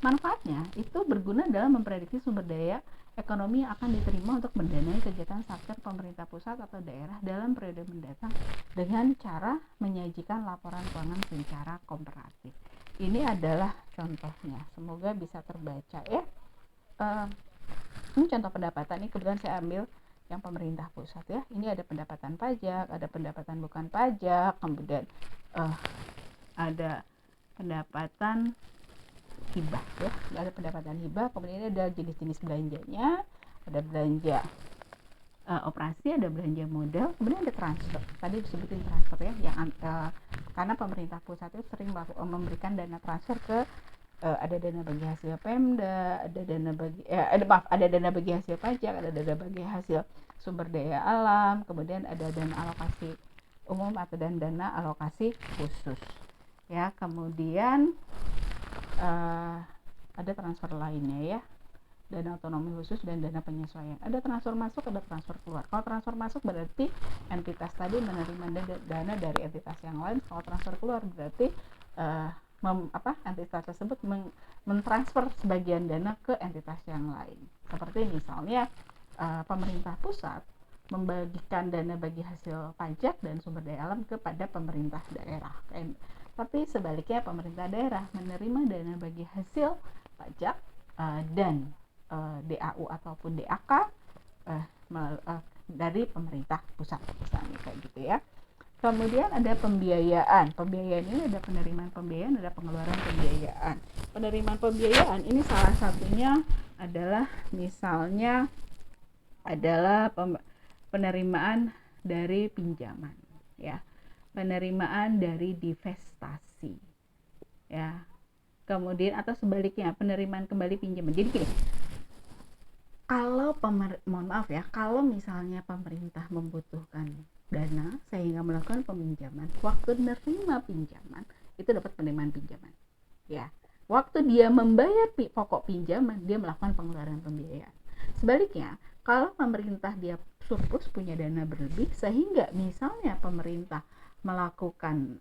Manfaatnya itu berguna dalam memprediksi sumber daya ekonomi yang akan diterima untuk mendanai kegiatan satker pemerintah pusat atau daerah dalam periode mendatang dengan cara menyajikan laporan keuangan secara komparatif. Ini adalah contohnya, semoga bisa terbaca ya. Ini contoh pendapatan, ini kebetulan saya ambil yang pemerintah pusat ya. Ini ada pendapatan pajak, ada pendapatan bukan pajak, kemudian ada pendapatan hibah ya, ada pendapatan hibah, kemudian ini ada jenis-jenis belanjanya, ada belanja operasi, ada belanja modal, kemudian ada transfer. Tadi disebutin transfer ya, yang karena pemerintah pusat itu sering memberikan dana transfer ke ada dana bagi hasil Pemda, ada dana bagi ada dana bagi hasil pajak, ada dana bagi hasil sumber daya alam, kemudian ada dana alokasi umum atau dana alokasi khusus. Ya, kemudian ada transfer lainnya ya, dana otonomi khusus dan dana penyesuaian. Ada transfer masuk, ada transfer keluar. Kalau transfer masuk berarti entitas tadi menerima dana dari entitas yang lain. Kalau transfer keluar berarti entitas tersebut mentransfer sebagian dana ke entitas yang lain. Seperti misalnya pemerintah pusat membagikan dana bagi hasil pajak dan sumber daya alam kepada pemerintah daerah. Tapi sebaliknya pemerintah daerah menerima dana bagi hasil pajak dan DAU ataupun DAK dari pemerintah pusat, misalnya kayak gitu ya. Kemudian ada pembiayaan. Pembiayaan ini ada penerimaan pembiayaan, ada pengeluaran pembiayaan. Penerimaan pembiayaan ini salah satunya adalah misalnya adalah penerimaan dari pinjaman ya, penerimaan dari divestasi ya, kemudian atau sebaliknya penerimaan kembali pinjaman. Jadi gini, kalau kalau misalnya pemerintah membutuhkan dana sehingga melakukan peminjaman, waktu menerima pinjaman itu dapat penerimaan pinjaman ya. Waktu dia membayar pokok pinjaman, dia melakukan pengeluaran pembiayaan. Sebaliknya, kalau pemerintah dia surplus, punya dana berlebih, sehingga misalnya pemerintah melakukan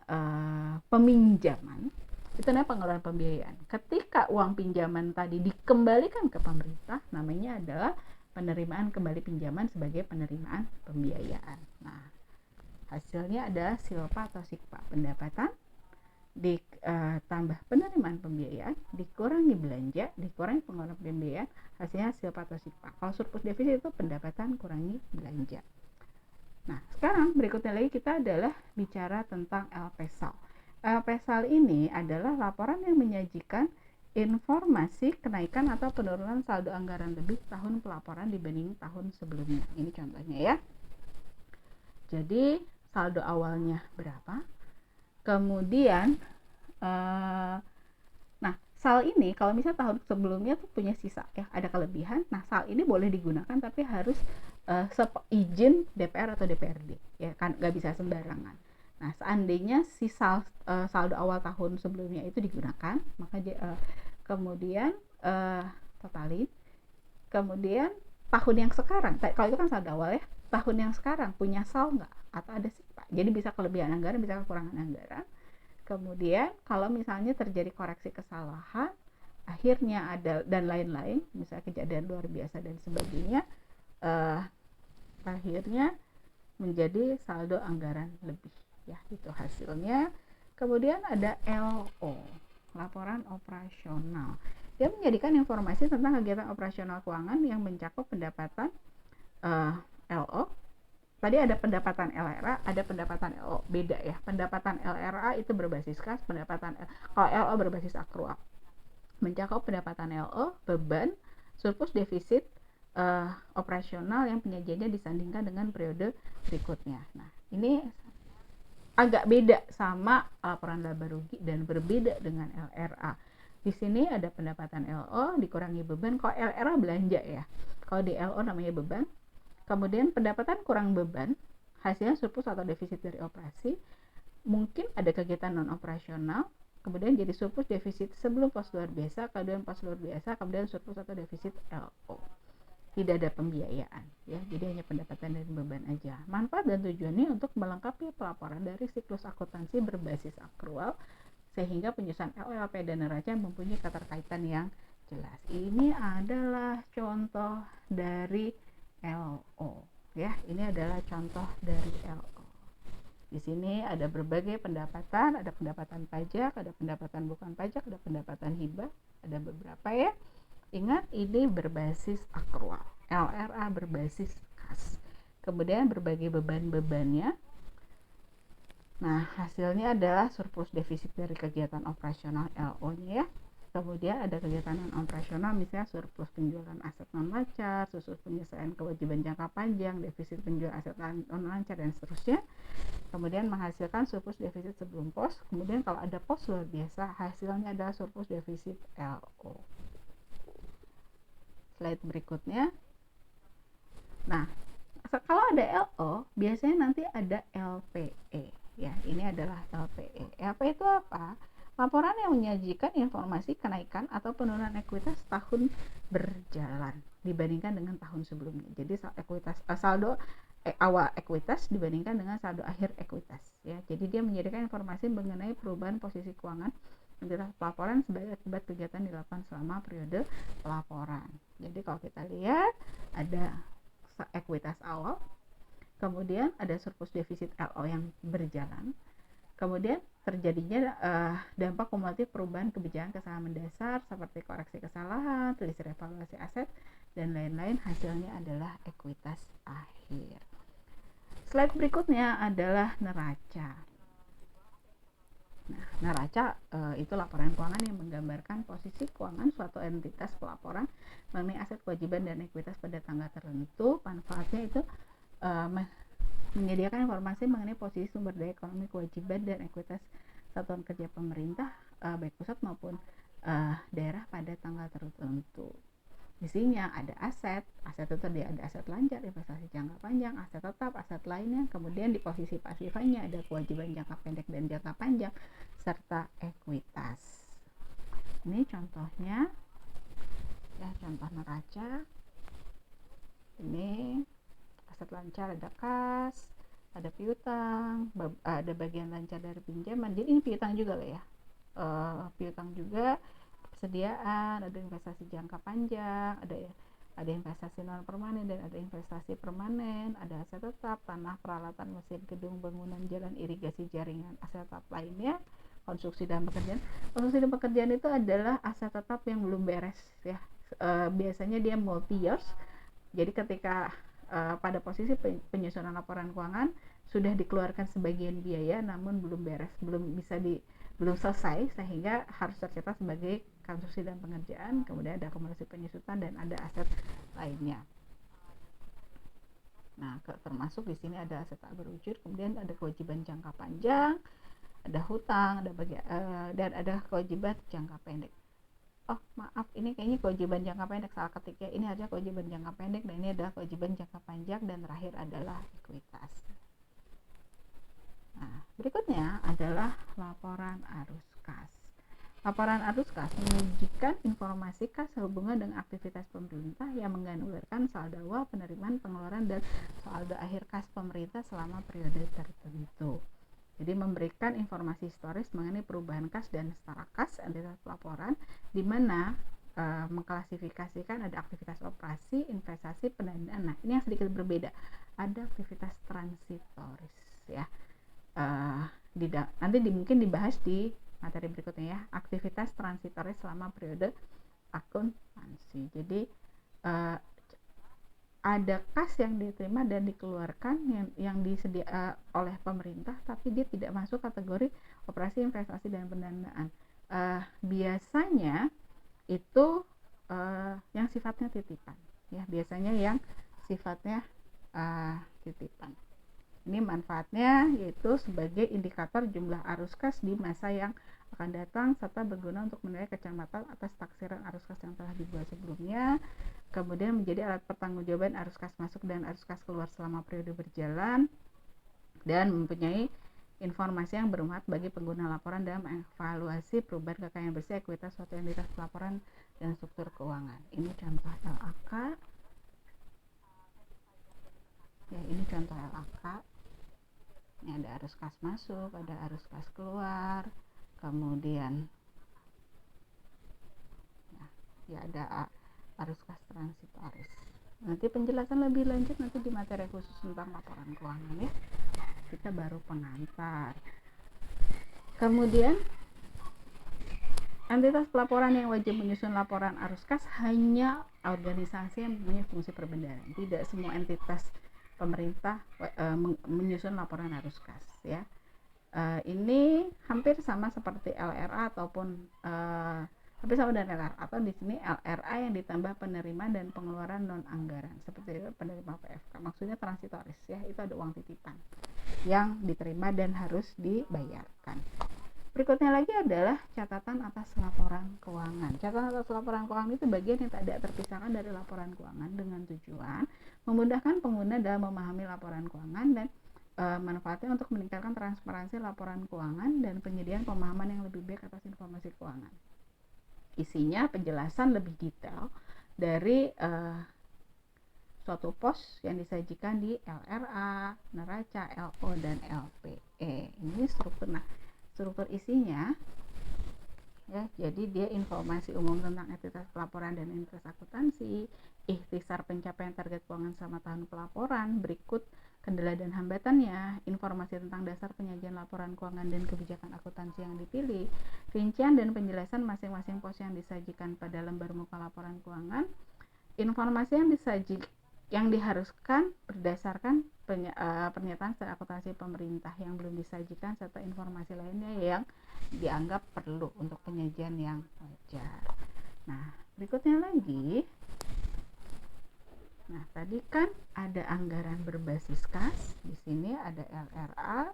peminjaman, itu namanya pengeluaran pembiayaan. Ketika uang pinjaman tadi dikembalikan ke pemerintah, namanya adalah penerimaan kembali pinjaman sebagai penerimaan pembiayaan. Nah, hasilnya adalah silpa atau sikpa, pendapatan ditambah penerimaan pembiayaan dikurangi belanja dikurangi pengeluaran pembiayaan, hasilnya silpa atau sikpa. Kalau surplus defisit itu pendapatan kurangi belanja. Nah, sekarang berikutnya lagi kita adalah bicara tentang LP SAL. PESAL ini adalah laporan yang menyajikan informasi kenaikan atau penurunan saldo anggaran lebih tahun pelaporan dibanding tahun sebelumnya. Ini contohnya ya. Jadi saldo awalnya berapa? Kemudian nah SAL ini kalau misalnya tahun sebelumnya tuh punya sisa ya, ada kelebihan. Nah SAL ini boleh digunakan tapi harus izin DPR atau DPRD ya kan, nggak bisa sembarangan. Nah seandainya si saldo awal tahun sebelumnya itu digunakan, maka kemudian totalin, kemudian tahun yang sekarang, kalau itu kan saldo awal ya, tahun yang sekarang punya SAL nggak atau ada sisa, jadi bisa kelebihan anggaran bisa kekurangan anggaran. Kemudian kalau misalnya terjadi koreksi kesalahan akhirnya ada dan lain-lain, misalnya kejadian luar biasa dan sebagainya, akhirnya menjadi saldo anggaran lebih ya, itu hasilnya. Kemudian ada LO, laporan operasional. Dia menjadikan informasi tentang kegiatan operasional keuangan yang mencakup pendapatan LO. Tadi ada pendapatan LRA, ada pendapatan LO, beda ya. Pendapatan LRA itu berbasis kas, kalau LO berbasis akrual. Mencakup pendapatan LO, beban, surplus defisit operasional yang penyajiannya disandingkan dengan periode berikutnya. Nah, ini agak beda sama laporan laba rugi dan berbeda dengan LRA. Di sini ada pendapatan LO dikurangi beban. Kalau LRA belanja ya. Kalau di LO namanya beban. Kemudian pendapatan kurang beban, hasilnya surplus atau defisit dari operasi. Mungkin ada kegiatan non operasional, kemudian jadi surplus defisit sebelum pos luar biasa, kemudian pos luar biasa, kemudian surplus atau defisit LO. Tidak ada pembiayaan ya, jadi hanya pendapatan dan beban aja. Manfaat dan tujuannya untuk melengkapi pelaporan dari siklus akuntansi berbasis akrual sehingga penyusunan LLP dan neraca mempunyai keterkaitan yang jelas. Ini adalah contoh dari LO ya, ini adalah contoh dari LO. Di sini ada berbagai pendapatan, ada pendapatan pajak, ada pendapatan bukan pajak, ada pendapatan hibah, ada beberapa ya. Ingat ini berbasis akrual, LRA berbasis kas. Kemudian berbagai beban-bebannya. Nah, hasilnya adalah surplus defisit dari kegiatan operasional LO-nya ya. Kemudian ada kegiatan non operasional, misalnya surplus penjualan aset non lancar, surplus penyelesaian kewajiban jangka panjang, defisit penjualan aset non lancar dan seterusnya. Kemudian menghasilkan surplus defisit sebelum pos. Kemudian kalau ada pos luar biasa, hasilnya adalah surplus defisit LO. Slide berikutnya. Nah, kalau ada LO, biasanya nanti ada LPE. Ya, ini adalah LPE. LPE itu apa? Laporan yang menyajikan informasi kenaikan atau penurunan ekuitas tahun berjalan dibandingkan dengan tahun sebelumnya. Jadi saldo awal ekuitas dibandingkan dengan saldo akhir ekuitas ya. Jadi dia menyediakan informasi mengenai perubahan posisi keuangan entitas pelaporan sebagai akibat kegiatan dilakukan selama periode pelaporan. Jadi kalau kita lihat ada ekuitas awal, kemudian ada surplus defisit LO yang berjalan, kemudian terjadinya dampak kumulatif perubahan kebijakan kesalahan mendasar seperti koreksi kesalahan, selisih revaluasi aset, dan lain-lain. Hasilnya adalah ekuitas akhir. Slide berikutnya adalah neraca. Nah, neraca itu laporan keuangan yang menggambarkan posisi keuangan suatu entitas pelaporan mengenai aset, kewajiban, dan ekuitas pada tanggal tertentu. Manfaatnya itu menyediakan informasi mengenai posisi sumber daya ekonomi, kewajiban, dan ekuitas satuan kerja pemerintah baik pusat maupun daerah pada tanggal tertentu. Isinya ada aset itu tadi ada aset lancar, investasi jangka panjang, aset tetap, aset lainnya. Kemudian di posisi pasifnya ada kewajiban jangka pendek dan jangka panjang serta ekuitas. Ini contohnya ya, contoh neraca. Ini aset lancar ada kas, ada piutang, ada bagian lancar dari pinjaman. Jadi ini piutang juga lah ya, piutang juga, persediaan, ada investasi jangka panjang, ada investasi non permanen dan ada investasi permanen, ada aset tetap, tanah, peralatan, mesin, gedung, bangunan, jalan, irigasi, jaringan, aset tetap lainnya. Konstruksi dan pekerjaan. Konstruksi dan pekerjaan itu adalah aset tetap yang belum beres ya. Biasanya dia multi years. Jadi ketika pada posisi penyusunan laporan keuangan sudah dikeluarkan sebagian biaya namun belum beres, belum selesai, sehingga harus tercatat sebagai konstruksi dan pengerjaan, kemudian ada akumulasi penyusutan dan ada aset lainnya. Nah, termasuk di sini ada aset tak berwujud, kemudian ada kewajiban jangka panjang, ada hutang, dan ada kewajiban jangka pendek. Oh maaf, ini kayaknya kewajiban jangka pendek, salah ketik ya, ini harusnya kewajiban jangka pendek dan ini adalah kewajiban jangka panjang, dan terakhir adalah ekuitas. Nah, berikutnya adalah laporan arus kas. Laporan arus kas menyajikan informasi kas sehubungan dengan aktivitas pemerintah yang menggambarkan saldo awal, penerimaan, pengeluaran, dan saldo akhir kas pemerintah selama periode tertentu. Jadi memberikan informasi historis mengenai perubahan kas dan setara kas entitas pelaporan, di mana mengklasifikasikan ada aktivitas operasi, investasi, pendanaan. Nah, ini yang sedikit berbeda. Ada aktivitas transitoris ya. Nanti mungkin dibahas di materi berikutnya ya. Aktivitas transitoris selama periode akuntansi. Jadi ada kas yang diterima dan dikeluarkan yang disediakan oleh pemerintah, tapi dia tidak masuk kategori operasi, investasi, dan pendanaan. Biasanya itu yang sifatnya titipan ya, biasanya yang sifatnya titipan. Ini manfaatnya yaitu sebagai indikator jumlah arus kas di masa yang akan datang, serta berguna untuk menilai kecermatan atas taksiran arus kas yang telah dibuat sebelumnya. Kemudian menjadi alat pertanggungjawaban arus kas masuk dan arus kas keluar selama periode berjalan, dan mempunyai informasi yang bermanfaat bagi pengguna laporan dalam evaluasi perubahan kekayaan bersih, ekuitas suatu entitas pelaporan dan struktur keuangan. Ini contoh LAK. Ya, ini contoh LAK. Ini ada arus kas masuk, ada arus kas keluar, kemudian ya ada arus kas transitoris. Nanti penjelasan lebih lanjut nanti di materi khusus tentang laporan keuangan ya. Kita baru pengantar. Kemudian entitas pelaporan yang wajib menyusun laporan arus kas hanya organisasi yang mempunyai fungsi perbendaharaan. Tidak semua entitas pemerintah menyusun laporan arus kas ya. Ini hampir sama seperti LRA ataupun hampir sama dengan LRA, atau di sini LRA yang ditambah penerimaan dan pengeluaran non anggaran seperti penerima PFK. Maksudnya transitoris ya, itu ada uang titipan yang diterima dan harus dibayarkan. Berikutnya lagi adalah catatan atas laporan keuangan. Catatan atas laporan keuangan itu bagian yang tidak terpisahkan dari laporan keuangan dengan tujuan memudahkan pengguna dalam memahami laporan keuangan dan manfaatnya untuk meningkatkan transparansi laporan keuangan dan penyediaan pemahaman yang lebih baik atas informasi keuangan. Isinya penjelasan lebih detail dari suatu pos yang disajikan di LRA, neraca, LO, dan LPE. Ini struktur. Nah, struktur isinya ya, jadi dia informasi umum tentang entitas pelaporan dan entitas akuntansi, ikhtisar pencapaian target keuangan selama tahun pelaporan, berikut kendala dan hambatannya, informasi tentang dasar penyajian laporan keuangan dan kebijakan akuntansi yang dipilih, rincian dan penjelasan masing-masing pos yang disajikan pada lembar muka laporan keuangan, informasi yang diharuskan berdasarkan pernyataan secara akuntansi pemerintah yang belum disajikan, serta informasi lainnya yang dianggap perlu untuk penyajian yang wajar. Nah, berikutnya lagi. Nah, tadi kan ada anggaran berbasis kas, di sini ada LRA,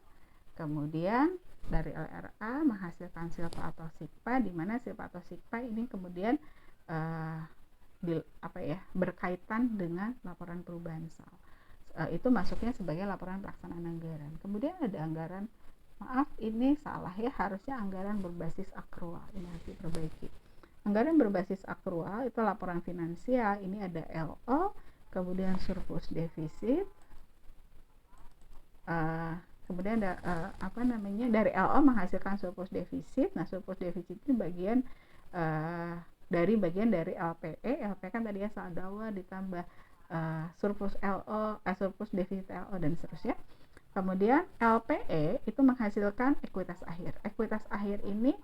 kemudian dari LRA menghasilkan silpa atau sikpa, di mana silpa atau sikpa ini kemudian berkaitan dengan laporan perubahan saldo. Itu masuknya sebagai laporan pelaksanaan anggaran. Kemudian ada anggaran, maaf ini salah ya, harusnya anggaran berbasis akrual, ini harus diperbaiki. Anggaran berbasis akrual itu laporan finansial, ini ada LO, kemudian surplus defisit, kemudian ada dari LO menghasilkan surplus defisit. Nah, surplus defisit ini bagian dari LPE. LPE kan tadi ya saldo awal ditambah surplus LO, surplus defisit LO dan seterusnya. Kemudian LPE itu menghasilkan ekuitas akhir. Ekuitas akhir ini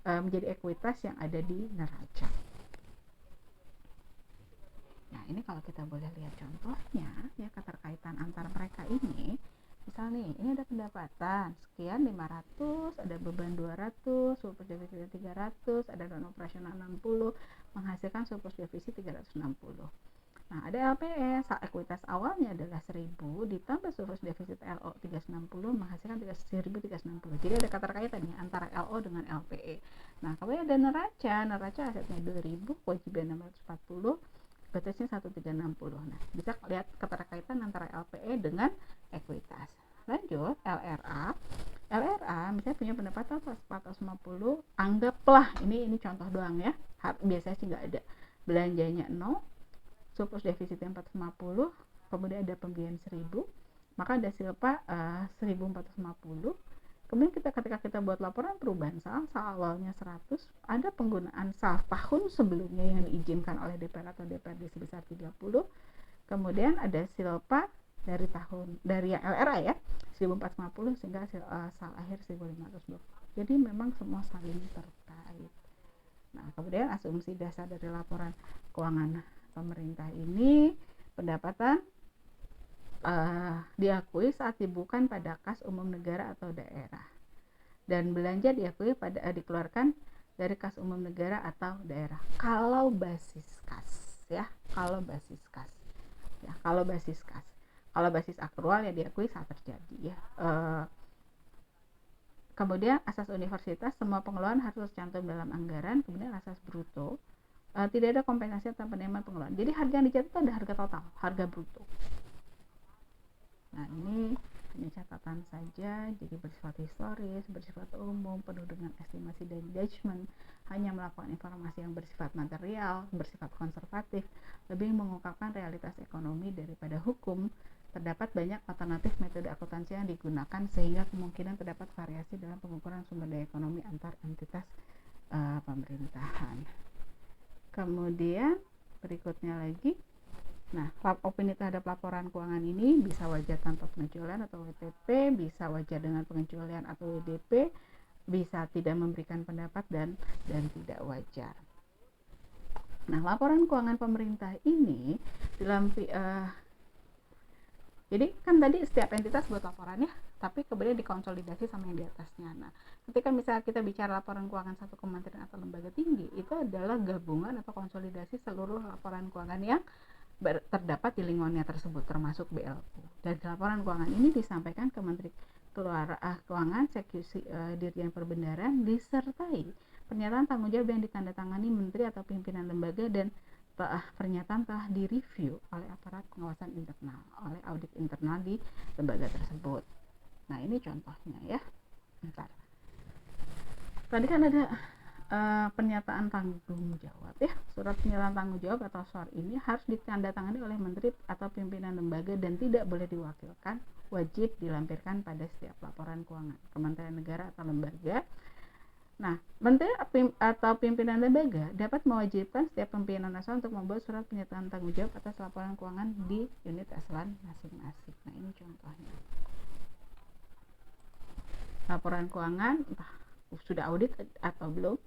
menjadi ekuitas yang ada di neraca. Nah, ini kalau kita boleh lihat contohnya ya, keterkaitan antara mereka ini. Misal nih, ini ada pendapatan sekian 500, ada beban 200, surplus defisit 300, ada non operasional 60, menghasilkan surplus defisit 360. Nah, ada LPS, ekuitas awalnya adalah 1000 ditambah surplus defisit LO 360 menghasilkan 1360. Jadi ada keterkaitan ya antara LO dengan LPE. Nah, kemudian ada neraca asetnya 2000, kewajiban 640, batasnya 1360. Nah, bisa lihat keterkaitan antara LPE dengan ekuitas. Lanjut, LRA misalnya punya pendapatan 450, anggaplah ini contoh doang ya, biasanya sih nggak ada, belanjanya 0, surplus defisitnya 450, kemudian ada pembiayaan 1000, maka ada silpa 1450. Kemudian ketika kita buat laporan perubahan sal awalnya 100, ada penggunaan sal tahun sebelumnya yang diizinkan oleh DPR atau DPRD sebesar 30. Kemudian ada silpa dari yang LRA ya 1450 sehingga sal akhir 1520. Jadi memang semua saling terkait. Nah, kemudian asumsi dasar dari laporan keuangan pemerintah ini, pendapatan diakui saat dibukan pada kas umum negara atau daerah, dan belanja diakui dikeluarkan dari kas umum negara atau daerah kalau basis kas ya, kalau basis kas. Kalau basis akrual ya diakui saat terjadi ya. Kemudian asas universitas, semua pengeluaran harus tercantum dalam anggaran. Kemudian asas bruto, tidak ada kompensasi atau penerimaan pengeluaran. Jadi harga yang dicatat itu ada harga total, harga bruto. Nah, ini hanya catatan saja, jadi bersifat historis, bersifat umum, penuh dengan estimasi dan judgment, hanya melakukan informasi yang bersifat material, bersifat konservatif, lebih mengungkapkan realitas ekonomi daripada hukum. Terdapat banyak alternatif metode akuntansi yang digunakan sehingga kemungkinan terdapat variasi dalam pengukuran sumber daya ekonomi antar entitas pemerintahan. Kemudian berikutnya lagi, nah, opini terhadap laporan keuangan ini bisa wajar tanpa pengecualian atau WTP, bisa wajar dengan pengecualian atau WDP, bisa tidak memberikan pendapat dan tidak wajar. Nah, laporan keuangan pemerintah ini jadi kan tadi setiap entitas buat laporannya, tapi kemudian dikonsolidasi sama yang di atasnya. Nah, ketika misalnya kita bicara laporan keuangan satu kementerian atau lembaga tinggi, itu adalah gabungan atau konsolidasi seluruh laporan keuangan yang terdapat di lingkungannya tersebut, termasuk BLU. Dan laporan keuangan ini disampaikan ke Menteri Keuangan, Sekretaris Dirjen Perbendaharaan, disertai pernyataan tanggung jawab yang ditandatangani menteri atau pimpinan lembaga, dan pernyataan telah direview oleh aparat pengawasan internal, oleh audit internal di lembaga tersebut. Nah, ini contohnya ya. Bentar. Tadi kan ada pernyataan tanggung jawab ya. Surat pernyataan tanggung jawab atau SOR ini harus ditandatangani oleh menteri atau pimpinan lembaga dan tidak boleh diwakilkan, wajib dilampirkan pada setiap laporan keuangan kementerian negara atau lembaga. Nah, menteri atau pimpinan lembaga dapat mewajibkan setiap pimpinan nasional untuk membuat surat pernyataan tanggung jawab atas laporan keuangan di unit eselon masing-masing. Nah, ini contohnya. Laporan keuangan entah sudah audit atau belum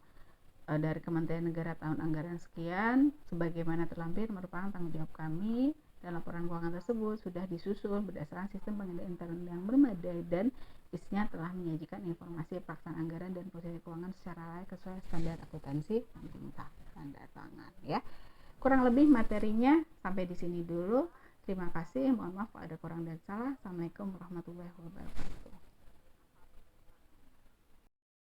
dari Kementerian Negara tahun anggaran sekian, sebagaimana terlampir merupakan tanggung jawab kami, dan laporan keuangan tersebut sudah disusun berdasarkan sistem pengendalian internal yang memadai dan isinya telah menyajikan informasi pelaksanaan anggaran dan posisi keuangan secara layak sesuai standar akuntansi pemerintah. Tanda tangan ya. Kurang lebih materinya sampai di sini dulu. Terima kasih. Mohon maaf kalau ada kurang dan salah. Assalamualaikum warahmatullahi wabarakatuh.